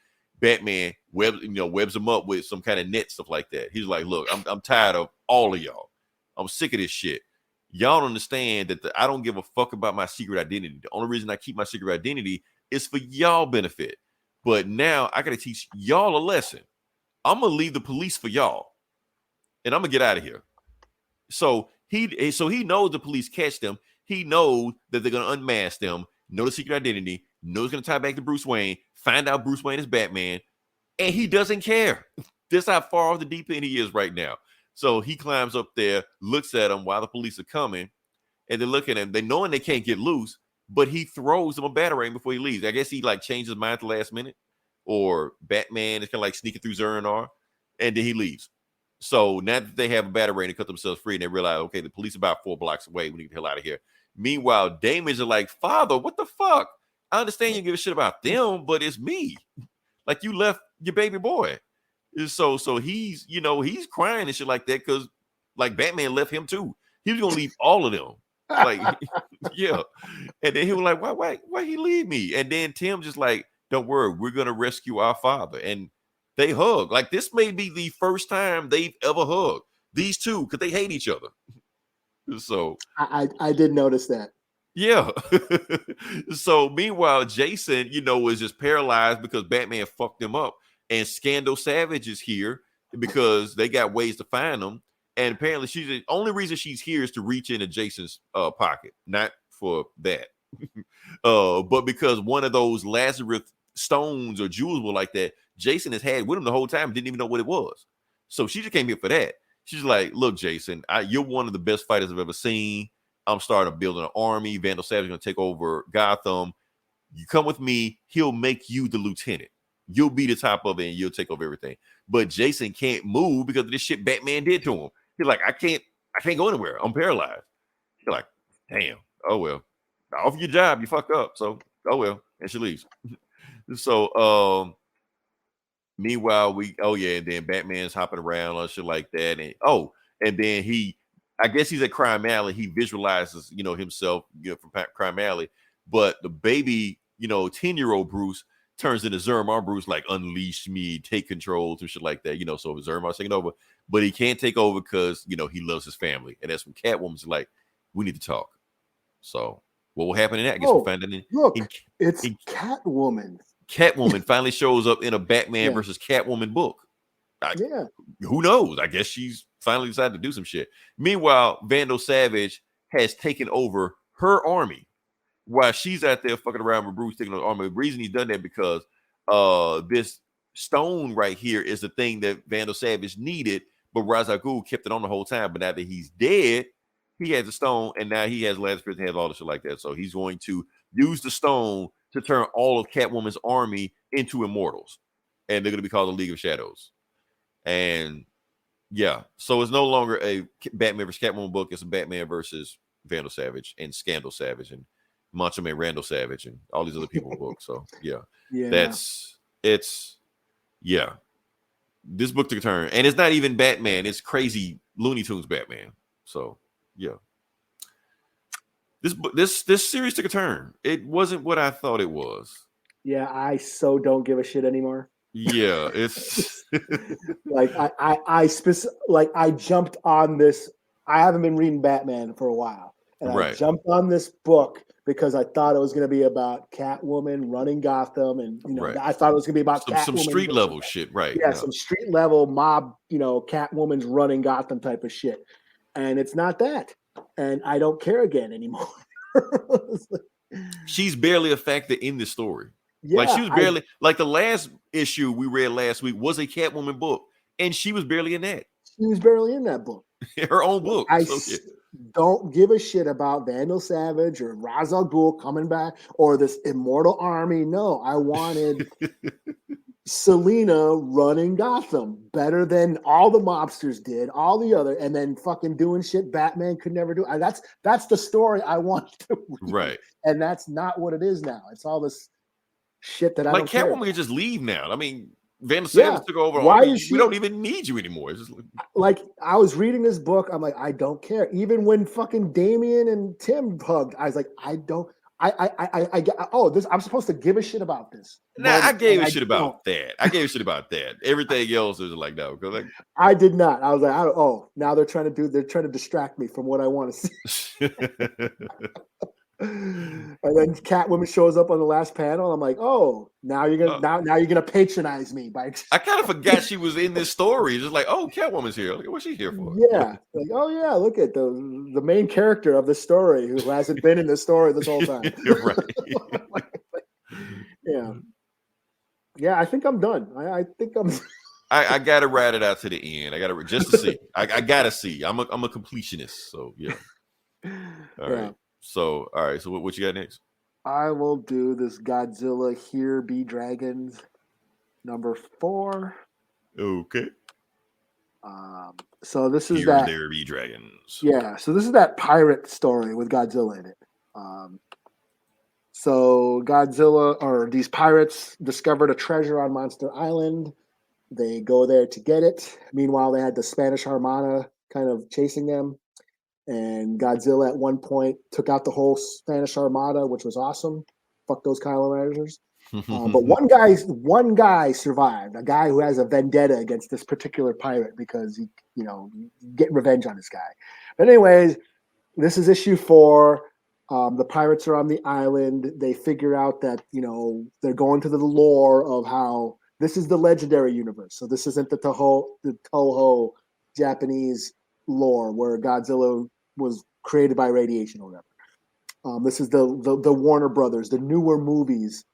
Batman webs him up with some kind of net stuff like that. He's like, look, I'm tired of all of y'all. I'm sick of this shit. Y'all don't understand that I don't give a fuck about my secret identity. The only reason I keep my secret identity is for y'all benefit. But now I got to teach y'all a lesson. I'm going to leave the police for y'all. And I'm going to get out of here. So he knows the police catch them. He knows that they're going to unmask them, know the secret identity, knows it's going to tie back to Bruce Wayne, find out Bruce Wayne is Batman, and he doesn't care. This is how far off the deep end he is right now. So he climbs up there, looks at them while the police are coming, and they're looking at him. They knowing they can't get loose, but he throws them a batarang before he leaves. I guess he like changed his mind at the last minute, or Batman is kind of like sneaking through Zernar, and then he leaves. So now that they have a batarang to cut themselves free, and they realize, okay, the police are about 4 blocks away. We need to get the hell out of here. Meanwhile, Damian's are like, Father, what the fuck? I understand you give a shit about them, but it's me. Like, you left your baby boy. So he's, he's crying and shit like that because, like, Batman left him too. He was gonna leave all of them. Like, yeah. And then he was like, why he leave me? And then Tim just like, don't worry, we're gonna rescue our father. And they hug. Like, this may be the first time they've ever hugged. These two, because they hate each other. So I did notice that. Yeah. So meanwhile, Jason, is just paralyzed because Batman fucked him up, and Scandal Savage is here because they got ways to find him. And apparently, she's the only reason she's here is to reach into Jason's pocket, not for that, but because one of those Lazarus stones or jewels were like that. Jason has had with him the whole time, didn't even know what it was. So she just came here for that. She's like, "Look, Jason, you're one of the best fighters I've ever seen. I'm starting building an army. Vandal Savage is going to take over Gotham. You come with me. He'll make you the lieutenant. You'll be the top of it, and you'll take over everything." But Jason can't move because of this shit Batman did to him. He's like, I can't go anywhere. I'm paralyzed. You're like, damn. Oh well. Off your job, you fucked up. So, oh well. And she leaves. So, meanwhile, and then Batman's hopping around and shit like that. And then I guess he's at Crime Alley. He visualizes, himself, from Crime Alley. But the baby, 10-year-old Bruce turns into Zermar Bruce, like, unleash me, take control, and shit like that. So Zermar's taking over. But he can't take over because, he loves his family. And that's when Catwoman's like, we need to talk. So what will happen in that? I guess we'll find out. It's Catwoman. Catwoman finally shows up in a Batman versus Catwoman book. Who knows? I guess she's finally decided to do some shit. Meanwhile, Vandal Savage has taken over her army while she's out there fucking around with Bruce taking over the army. The reason he's done that because this stone right here is the thing that Vandal Savage needed, but Ra's al Ghul kept it on the whole time. But now that he's dead, he has the stone, and now he has Lazarus and has all the shit like that. So he's going to use the stone to turn all of Catwoman's army into immortals, and they're going to be called the League of Shadows. And so it's no longer a Batman versus Catwoman book. It's a Batman versus Vandal Savage and Scandal Savage and Macho Man Randall Savage and all these other people books. So this book took a turn, and it's not even Batman. It's crazy Looney Tunes Batman. So this series took a turn. It wasn't what I thought it was. Yeah, I so don't give a shit anymore. Yeah, it's like I jumped on this. I haven't been reading Batman for a while, and I jumped on this book because I thought it was going to be about Catwoman running Gotham, and I thought it was going to be about some street level shit, right? Yeah, some street level mob, Catwoman's running Gotham type of shit, and it's not that, and I don't care again anymore. She's barely a factor in this story. Yeah, like she was barely like the last issue we read last week was a Catwoman book, and she was barely in that. She was barely in that book. Her own book. Don't give a shit about Vandal Savage or Ra's al Ghul coming back or this immortal army. No, I wanted Selena running Gotham better than all the mobsters did, all the other, and then fucking doing shit Batman could never do. That's the story I want to read. Right. And that's not what it is now. It's all this shit that I don't care. Catwoman can just leave now. I mean, Vandal Savage took over. We don't even need you anymore. It's just like I was reading this book. I'm like, I don't care. Even when fucking Damien and Tim hugged, I was like, I don't. I'm supposed to give a shit about this. Nah, I gave a shit about that. I gave a shit about that. Everything else is like, no. I did not. I was like, now they're trying to distract me from what I want to see. And then Catwoman shows up on the last panel. I'm like, oh, now you're gonna patronize me by. I kind of forgot she was in this story. Just like, oh, Catwoman's here. Like, what's she here for? Yeah, like, oh yeah, look at the main character of the story who hasn't been in the story this whole time. Right. Yeah. I think I'm done. I think I'm. I gotta ride it out to the end. I gotta just to see. I gotta see. I'm a completionist. So yeah. All right. So, all right. So, what you got next? I will do this Godzilla Here Be Dragons number 4. Okay. So this is Here There Be Dragons. Yeah. So this is that pirate story with Godzilla in it. So Godzilla or these pirates discovered a treasure on Monster Island. They go there to get it. Meanwhile, they had the Spanish Armada kind of chasing them. And Godzilla at one point took out the whole Spanish Armada, which was awesome. Fuck those colonizers. But one guy survived. A guy who has a vendetta against this particular pirate because he, get revenge on this guy. But anyways, this is issue 4. The pirates are on the island. They figure out that, they're going to the lore of how this is the legendary universe. So this isn't the Toho Japanese lore where Godzilla was created by radiation or whatever. This is the Warner Brothers, the newer movies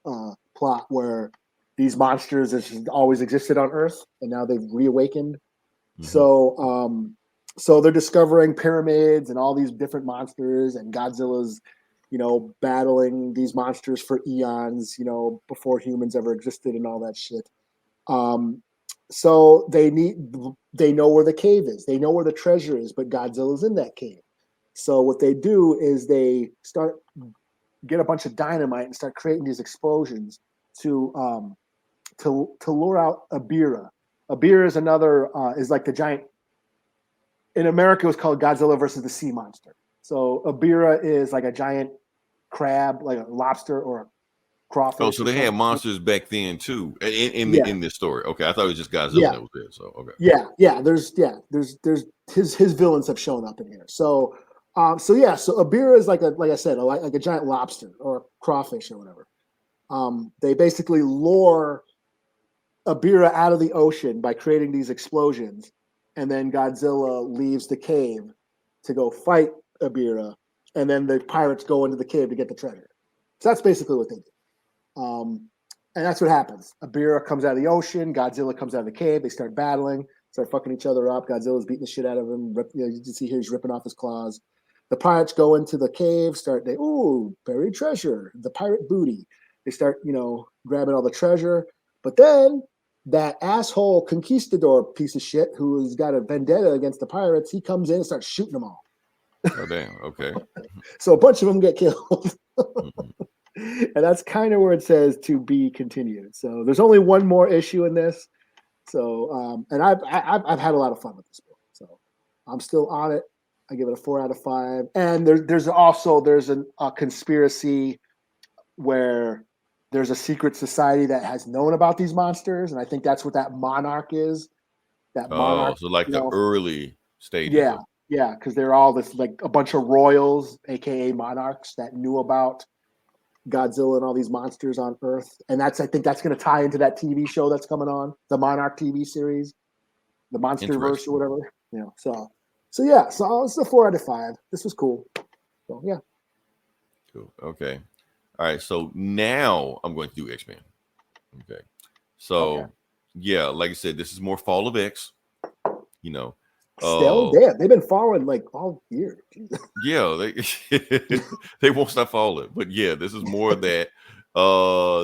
plot where these monsters has always existed on Earth and now they've reawakened. Mm-hmm. So they're discovering pyramids and all these different monsters, and Godzilla's, battling these monsters for eons, before humans ever existed and all that shit. So they know where the cave is. They know where the treasure is, but Godzilla's in that cave. So what they do is they get a bunch of dynamite and start creating these explosions to lure out Abira. Abira is another, is like the giant. In America, it was called Godzilla versus the Sea Monster. So Abira is like a giant crab, like a lobster or a crawfish. Oh, so they had monsters back then too in this story. Okay, I thought it was just Godzilla that was there. So okay. Yeah. There's his villains have shown up in here. So Abira is like I said, like a giant lobster or a crawfish or whatever. They basically lure Abira out of the ocean by creating these explosions. And then Godzilla leaves the cave to go fight Abira, and then the pirates go into the cave to get the treasure. So that's basically what they do. And that's what happens. Abira comes out of the ocean, Godzilla comes out of the cave, they start battling, start fucking each other up. Godzilla's beating the shit out of him. You can see here he's ripping off his claws. The pirates go into the cave, buried treasure, the pirate booty. They start, grabbing all the treasure. But then that asshole conquistador piece of shit who's got a vendetta against the pirates, he comes in and starts shooting them all. Oh, damn. Okay. So a bunch of them get killed. And that's kind of where it says to be continued. So there's only one more issue in this. So, and I've had a lot of fun with this book. So I'm still on it. I give it a 4 out of 5. And there's a conspiracy where there's a secret society that has known about these monsters, and I think that's what that monarch is. That monarch, so like the early stages. Yeah, because they're all this like a bunch of royals, aka monarchs, that knew about Godzilla and all these monsters on Earth, and I think that's going to tie into that TV show that's coming on, the Monarch TV series, the Monsterverse or whatever. So it's a 4 out of 5. This was cool. So yeah. Cool. Okay. All right, so now I'm going to do X-Men. Okay. So, yeah, like I said, this is more Fall of X, Still, they've been following like all year. Yeah, they won't stop following. But yeah, this is more of that.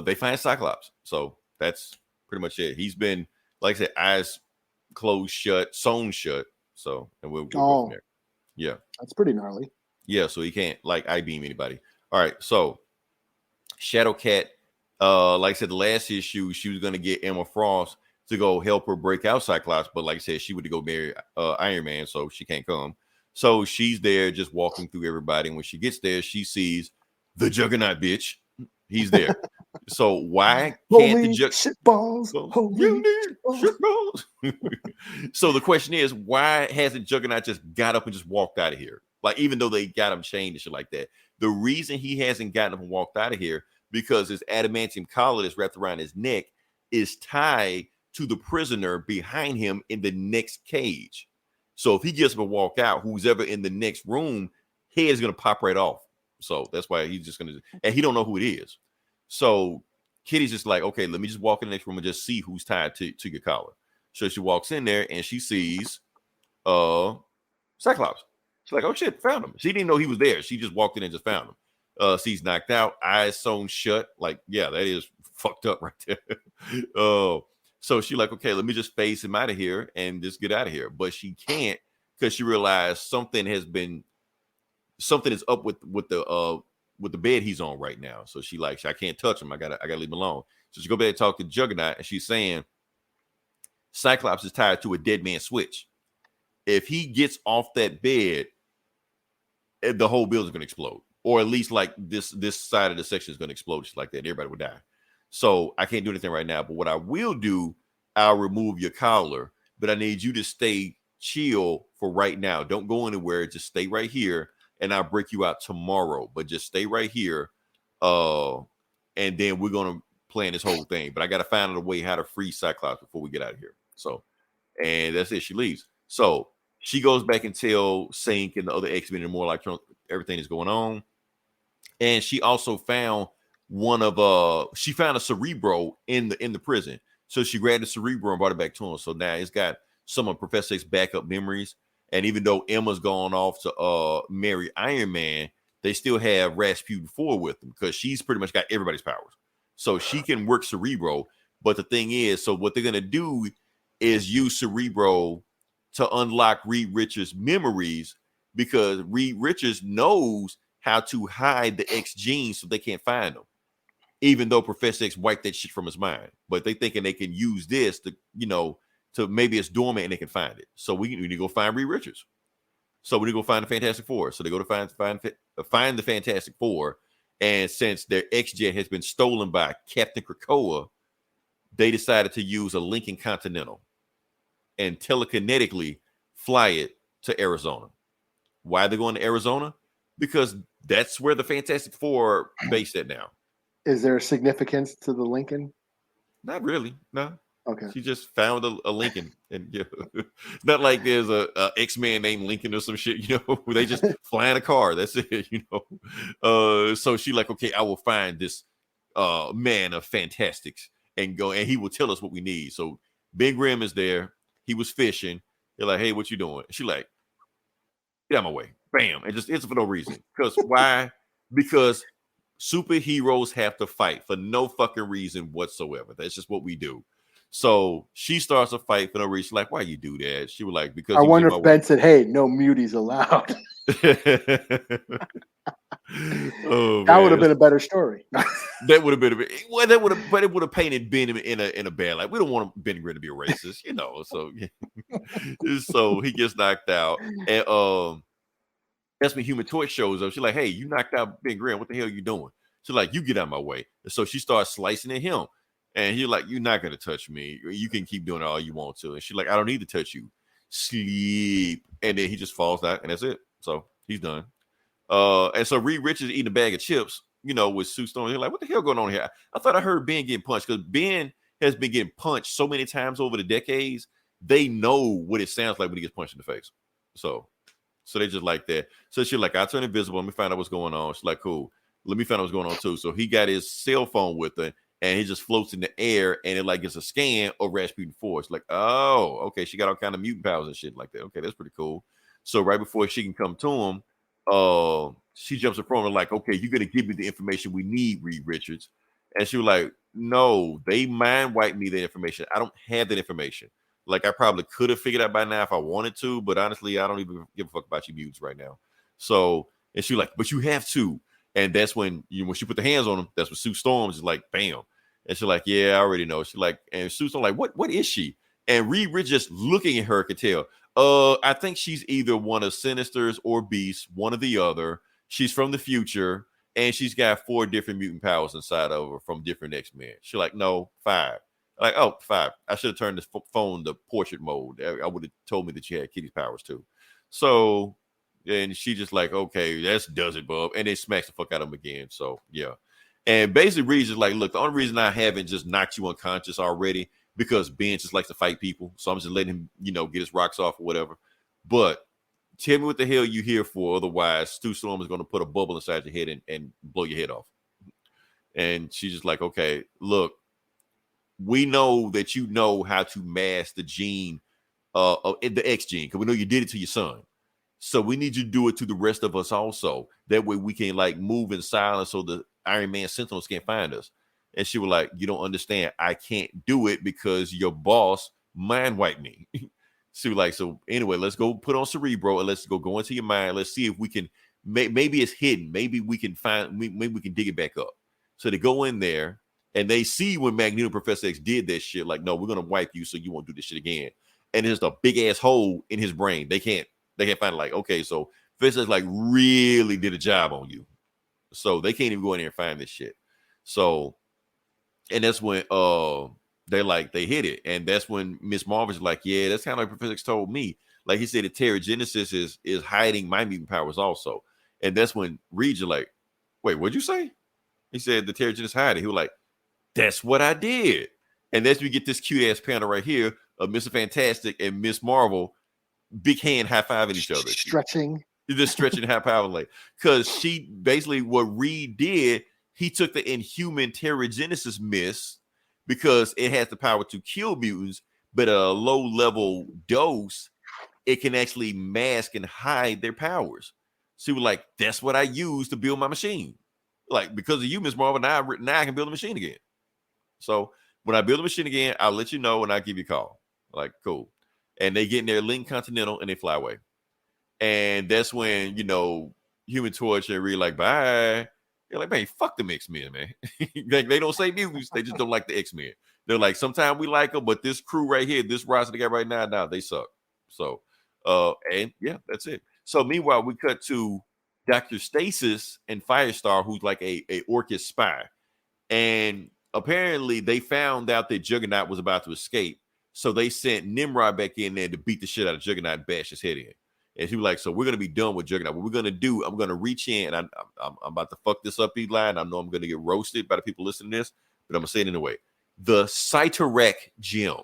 They find Cyclops. So that's pretty much it. He's been, like I said, eyes closed shut, sewn shut. So, and we'll go from there. Yeah. That's pretty gnarly. Yeah, so he can't like I-beam anybody. All right, so Shadowcat, like I said, the last issue, she was going to get Emma Frost to go help her break out Cyclops, but like I said, she would go marry Iron Man, so she can't come. So she's there just walking through everybody, and when she gets there, she sees the Juggernaut bitch. He's there. So why can't the shitballs? You need shitballs. So the question is, why hasn't Juggernaut just got up and just walked out of here? Like, even though they got him chained and shit like that. The reason he hasn't gotten up and walked out of here because his adamantium collar that's wrapped around his neck is tied to the prisoner behind him in the next cage. So if he gets up and walk out, who's ever in the next room, head is going to pop right off. So that's why he's just going to, and he don't know who it is. So Kitty's just like, okay, let me just walk in the next room and just see who's tied to your collar. So she walks in there and she sees Cyclops. She's like, oh shit, found him. She didn't know he was there. She just walked in and just found him. He's knocked out, eyes sewn shut. Like, yeah, that is fucked up right there. So she like, okay, let me just phase him out of here and just get out of here. But she can't because she realized something is up with the bed he's on right now. So she like, I can't touch him. I gotta leave him alone. So she go back and talk to Juggernaut, and she's saying Cyclops is tied to a dead man switch. If he gets off that bed, the whole building's gonna explode, or at least like this side of the section is gonna explode, just like that. Everybody would die. So I can't do anything right now. But what I will do, I'll remove your collar, but I need you to stay chill for right now. Don't go anywhere. Just stay right here and I'll break you out tomorrow. But just stay right here, and then we're gonna plan this whole thing. But I gotta find a way how to free Cyclops before we get out of here. So, and that's it. She leaves. So she goes back and tell Sync and the other X-Men and more like everything is going on. And she also found she found a Cerebro in the prison. So she grabbed the Cerebro and brought it back to him. So now it's got some of Professor X's backup memories. And even though Emma's gone off to marry Iron Man, they still have Rasputin 4 with them because she's pretty much got everybody's powers. So she can work Cerebro. But the thing is, so what they're gonna do is use Cerebro to unlock Reed Richards' memories, because Reed Richards knows how to hide the X genes so they can't find them, even though Professor X wiped that shit from his mind. But they thinking they can use this to, to maybe it's dormant and they can find it. So we need to go find Reed Richards. So we need to go find the Fantastic Four. So they go to find the Fantastic Four. And since their X-Jet has been stolen by Captain Krakoa, they decided to use a Lincoln Continental and telekinetically fly it to Arizona. Why are they going to Arizona? Because that's where the Fantastic Four are based at now. Is there a significance to the Lincoln? Not really, no. Okay. She just found a Lincoln, and not like there's a X-Man named Lincoln or some shit, they just fly in a car. That's it, So she like, okay, I will find this man of fantastics and go, and he will tell us what we need. So Ben Grimm is there. He was fishing. They're like, hey, what you doing? She like, get out of my way. Bam. And just it's for no reason. Because why? Because superheroes have to fight for no fucking reason whatsoever. That's just what we do. So she starts a fight for no reason. She's like, why you do that? She was like, because I wonder if Ben said, hey, no muties allowed. Oh, that would have been a better story. That would have been but it would have painted Ben in a bad light. We don't want Ben Grimm to be a racist, So so he gets knocked out, and that's when Human Torch shows up. She's like, hey, you knocked out Ben Grimm. What the hell are you doing? She's like, you get out of my way. And so she starts slicing at him. And he's like, you're not going to touch me. You can keep doing it all you want to. And she's like, I don't need to touch you. Sleep. And then he just falls out, and that's it. So he's done. And so Reed Richards eating a bag of chips, with Sue Storm. They're like, what the hell going on here? I thought I heard Ben getting punched, because Ben has been getting punched so many times over the decades. They know what it sounds like when he gets punched in the face. So they just like that. So she's like, I'll turn invisible. Let me find out what's going on. She's like, cool. Let me find out what's going on too. So he got his cell phone with her, and he just floats in the air, and it like gets a scan of Rasputin 4. It's like, oh, okay. She got all kind of mutant powers and shit like that. Okay, that's pretty cool. So right before she can come to him, she jumps in front of him like, okay, you're gonna give me the information we need, Reed Richards. And she was like, no, they mind wiped me the information. I don't have that information. Like, I probably could have figured out by now if I wanted to, but honestly, I don't even give a fuck about you mutants right now. So, and she was like, but you have to. And that's when when she put the hands on him, that's when Sue Storm is like, bam. And she's like, yeah, I already know. She's like, and Sue Storm like, what is she? And Reed Richards just looking at her could tell. I think she's either one of Sinister's or Beast, one or the other. She's from the future, and she's got 4 different mutant powers inside of her from different X-Men. She's like, no, 5. Like, oh, 5. I should have turned this phone to portrait mode. I would have told me that you had Kitty's powers too. So, and she just like, okay, that does it, bub. And then smacks the fuck out of him again. So, yeah. And basically, Reed's just like, look, the only reason I haven't just knocked you unconscious already because Ben just likes to fight people. So I'm just letting him, get his rocks off or whatever. But tell me what the hell you here for. Otherwise, Stu Storm is going to put a bubble inside your head and blow your head off. And she's just like, okay, look, we know that you know how to mask the gene, the X gene, because we know you did it to your son. So we need you to do it to the rest of us also. That way we can like move in silence so the Iron Man Sentinels can't find us. And she was like, you don't understand. I can't do it because your boss mind wiped me. She was like, so anyway, let's go put on Cerebro and let's go into your mind. Let's see if we can, maybe it's hidden. Maybe we can maybe we can dig it back up. So they go in there and they see when Magneto and Professor X did that shit, like, no, we're going to wipe you so you won't do this shit again. And there's a big ass hole in his brain. They can't find it. Like, okay, so Professor X like really did a job on you. So they can't even go in there and find this shit. So, and that's when they hit it. And that's when Miss Marvel's like, yeah, that's kind of like Professor X told me. Like he said, the Terrigenesis is hiding my mutant powers also. And that's when Reed's like, wait, what'd you say? He said the Terrigenous hiding. He was like, that's what I did. And that's when we get this cute ass panel right here of Mr. Fantastic and Miss Marvel, big hand high fiving each other. Stretching. Just stretching high power, like, because she basically what Reed did, he took the Inhuman Terrigenesis miss because it has the power to kill mutants, but at a low level dose, it can actually mask and hide their powers. She was like, that's what I use to build my machine. Like, because of you, Miss Marvel, now I can build a machine again. So when I build a machine again, I'll let you know and I'll give you a call. Like, cool. And they get in their Link Continental and they fly away. And that's when, Human Torch and Reed like, bye. They're like, man, fuck them X-Men, man. they don't say mutants. They just don't like the X-Men. They're like, sometimes we like them, but this crew right here, this roster they got right now, they suck. So, and yeah, that's it. So meanwhile, we cut to Dr. Stasis and Firestar, who's like a Orchis spy. And apparently they found out that Juggernaut was about to escape. So they sent Nimrod back in there to beat the shit out of Juggernaut and bash his head in. And he was like, so we're going to be done with Juggernaut. What we're going to do, I'm going to reach in, and I'm about to fuck this up, Eli, and I know I'm going to get roasted by the people listening to this, but I'm going to say it anyway. The Cyterac gem.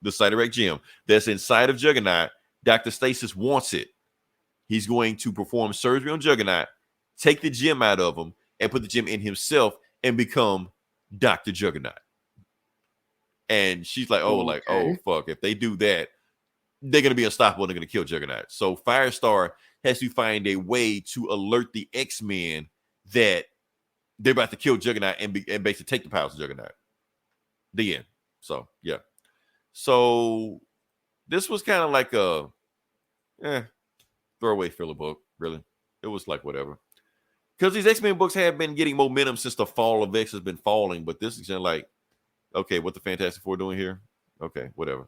The Cyterac gem that's inside of Juggernaut, Dr. Stasis wants it. He's going to perform surgery on Juggernaut, take the gem out of him, and put the gem in himself and become Dr. Juggernaut. And she's like, oh, fuck. If they do that, they're going to be unstoppable. They're going to kill Juggernaut. So Firestar has to find a way to alert the X-Men that they're about to kill Juggernaut and basically take the powers of Juggernaut. The end. So, yeah. So this was kind of like a throwaway filler book, really. It was like whatever. Because these X-Men books have been getting momentum since the fall of X has been falling, but this is kind of like, okay, what the Fantastic Four doing here? Okay, whatever.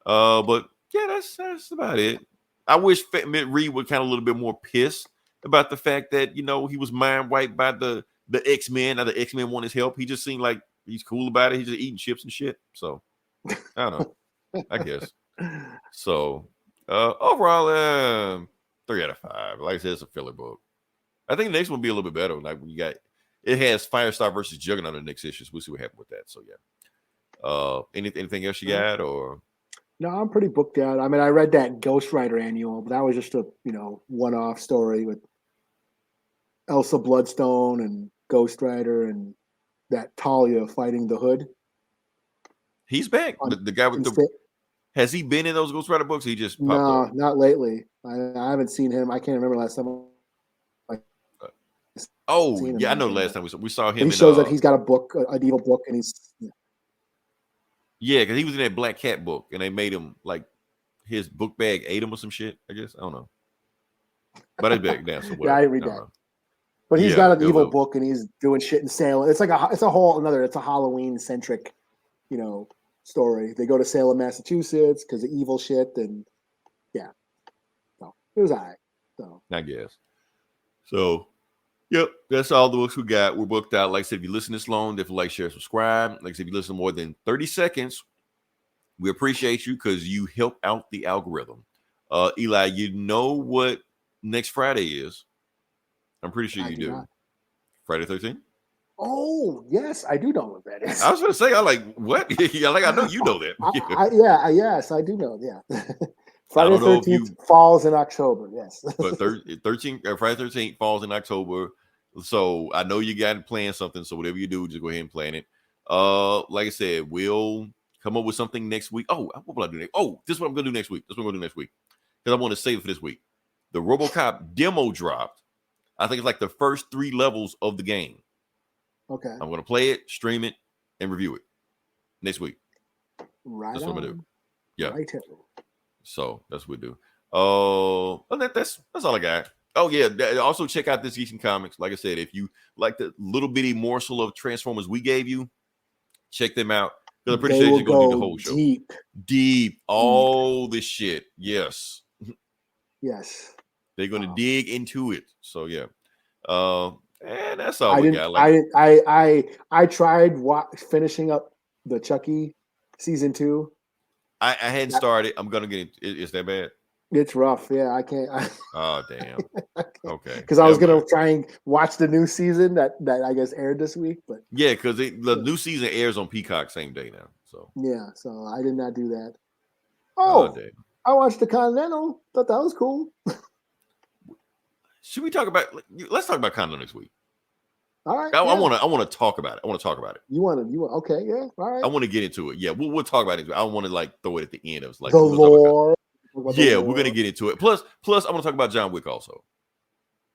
But yeah, that's about it. I wish Reed was kind of a little bit more pissed about the fact that, he was mind wiped by the X-Men. Now the X-Men want his help. He just seemed like he's cool about it. He's just eating chips and shit. So I don't know. I guess. So overall, 3 out of 5. Like I said, it's a filler book. I think the next one will be a little bit better. Like when it has Firestar versus Juggernaut in the next issues. We'll see what happens with that. So yeah. Anything else you got or? No, I'm pretty booked out. I mean, I read that Ghost Rider annual, but that was just a one-off story with Elsa Bloodstone and Ghost Rider and that Talia fighting the Hood. He's back. The guy with has he been in those Ghost Rider books? He just popped up. Not lately. I haven't seen him. I can't remember last time. I know. Last time we saw him. He shows that he's got a book, an evil book, and he's. Yeah, because he was in that Black Cat book, and they made him like his book bag ate him or some shit. I guess I don't know, but it's back now. So yeah, I didn't read that. But he's got an evil book, and he's doing shit in Salem. It's like it's a Halloween centric, story. They go to Salem, Massachusetts, because of evil shit, and yeah, so it was alright. So I guess. So. Yep, that's all the books we got. We're booked out. Like I said, if you listen this long, if you like, share, subscribe. Like I said, if you listen more than 30 seconds, we appreciate you because you help out the algorithm. Eli, you know what next Friday is? I'm pretty sure you do. Not. Friday 13th? Oh, yes, I do know what that is. I was going to say, I'm like, what? I know you know that. Yes, I do know. Yeah. Friday 13th falls in October, yes. But Friday 13th falls in October. So I know you got to plan something. So whatever you do, just go ahead and plan it. Like I said, we'll come up with something next week. Oh, what will I do next? Oh, this is what I'm going to do next week. This is what I'm going to do next week. Because I want to save it for this week. The RoboCop demo dropped. I think it's like the first 3 levels of the game. Okay. I'm going to play it, stream it, and review it next week. Right. That's what I'm going to do. Yeah. Right. So that's what we do. Oh, that's all I got. Oh yeah. Also check out this Geeks and Comics. Like I said, if you like the little bitty morsel of Transformers we gave you, check them out. Because I'm pretty sure you're gonna do the whole show. Deep. All this shit. Yes. Yes. They're gonna dig into it. So yeah. And that's all we got. I tried finishing up the Chucky season 2. I hadn't started. I'm gonna get it. Is that bad? It's rough. Yeah, I can't. Oh damn. Okay. Because I was Never gonna mind. try and watch the new season that I guess aired this week, but Yeah, because the new season airs on Peacock same day now. So yeah, so I did not do that. oh Oh, damn. I watched the Continental. Thought that was cool. Should we talk about? Let's talk about Continental next week. All right. I yeah. want to talk about it. I want to talk about it. You want? Okay. Yeah. All right. I want to get into it. Yeah, we'll talk about it. I don't want to like throw it at the end. It was like the we're gonna talk about lore. yeah, we're gonna get into it. Plus, I want to talk about John Wick also.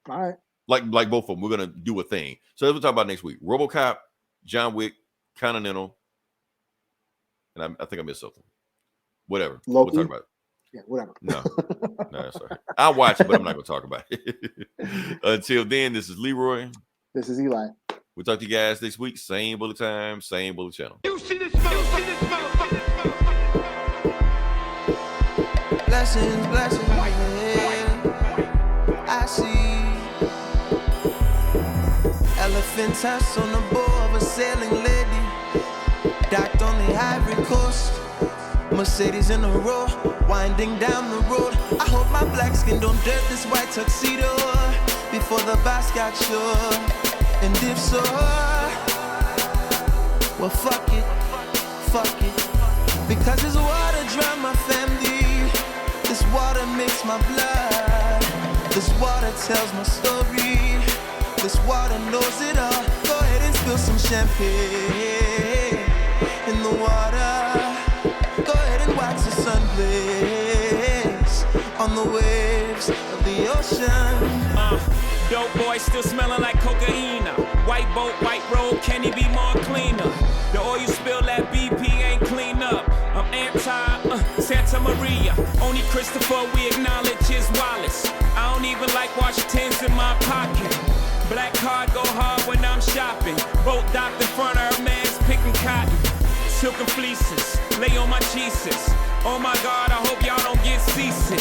All right. Like both of them, we're gonna do a thing. So that's what we'll talk about next week. RoboCop, John Wick, Continental, and I think I missed something. Whatever. Loki? We'll talk about it. Yeah. Whatever. No, that's all right. I'll watch it, but I'm not gonna talk about it. Until then, this is Leroy. This is Eli. We'll talk to you guys next week. Same bullet time, same bullet channel. You see this motherfucker? Blessings, blessings, yeah. I see elephant tusks on the bow of a sailing lady, docked on the Ivory Coast. Mercedes in a row, winding down the road. I hope my black skin don't dirt this white tuxedo before the boss got sure. And if so, well fuck it, because this water drown my family. This water makes my blood. This water tells my story. This water knows it all. Go ahead and spill some champagne in the water. Go ahead and watch the sun blaze on the waves of the ocean. Dope boy still smelling like cocaine. White boat, white road, can he be more cleaner? The oil you spill, that BP ain't clean up. I'm anti-Santa Maria. Only Christopher we acknowledge his Wallace. I don't even like Washingtons in my pocket. Black card go hard when I'm shopping. Boat docked in front of her man's picking cotton. Silken fleeces, lay on my Jesus. Oh my God, I hope y'all don't get seasick.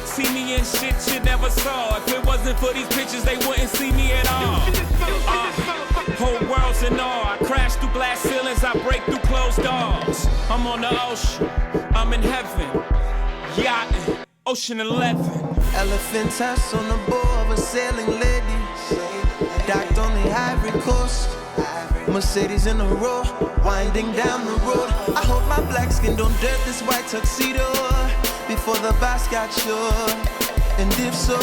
See me in shit you never saw. If it wasn't for these pictures, they wouldn't see me at all. Whole world's in awe. I crash through glass ceilings, I break through closed doors. I'm on the ocean, I'm in heaven. Yachting, Ocean 11. Elephant tusks on the bow of a sailing lady, docked on the Ivory Coast. Mercedes in a row, winding down the road. I hope my black skin don't dirt this white tuxedo before the boss got sure. And if so,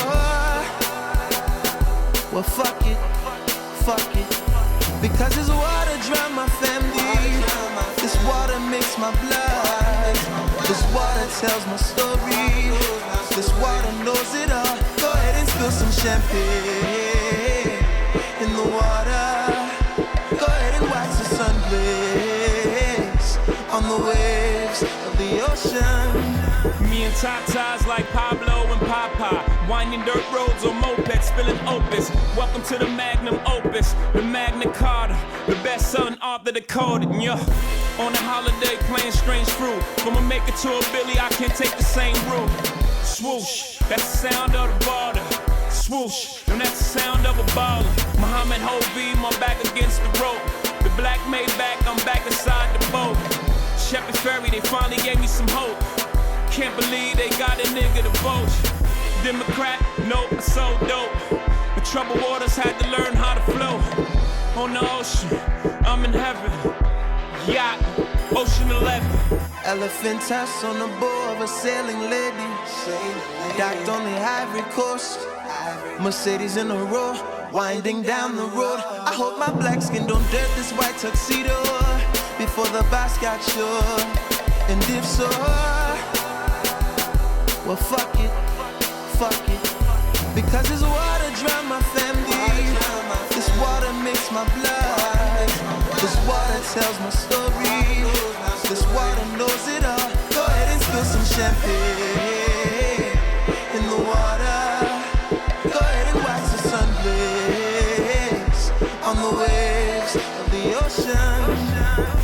well fuck it, because this water drown my family. This water makes my blood. This water tells my story. This water knows it all. Go ahead and spill some champagne in the water. Go ahead and watch the sun blaze on the waves of the ocean. Me and Tatas like Pablo and Papa. Winding dirt roads on mopeds, spilling opus. Welcome to the magnum opus, the Magna Carta, the best-selling author decoded. Yeah. On a holiday playing strange fruit. From a maker to a Billy, I can't take the same route. Swoosh, that's the sound of the border. Swoosh, and that's the sound of a baller. Muhammad Hovey, my back against the rope. The black made back, I'm back inside the boat. Shepherd Ferry, they finally gave me some hope. Can't believe they got a nigga to vote. Democrat, nope, I so dope. The troubled waters had to learn how to float. On the ocean, I'm in heaven. Yacht, Ocean 11. Elephant tusks on the bow of a sailing lady, docked on the Ivory Coast. Mercedes in a row, winding down the road. I hope my black skin don't dirt this white tuxedo before the boss got sure. And if so, well fuck it, because this water drown my family. This water makes my blood. This water tells my story. This water knows it all. Go ahead and spill some champagne in the water. Go ahead and watch the sun blaze on the waves of the ocean.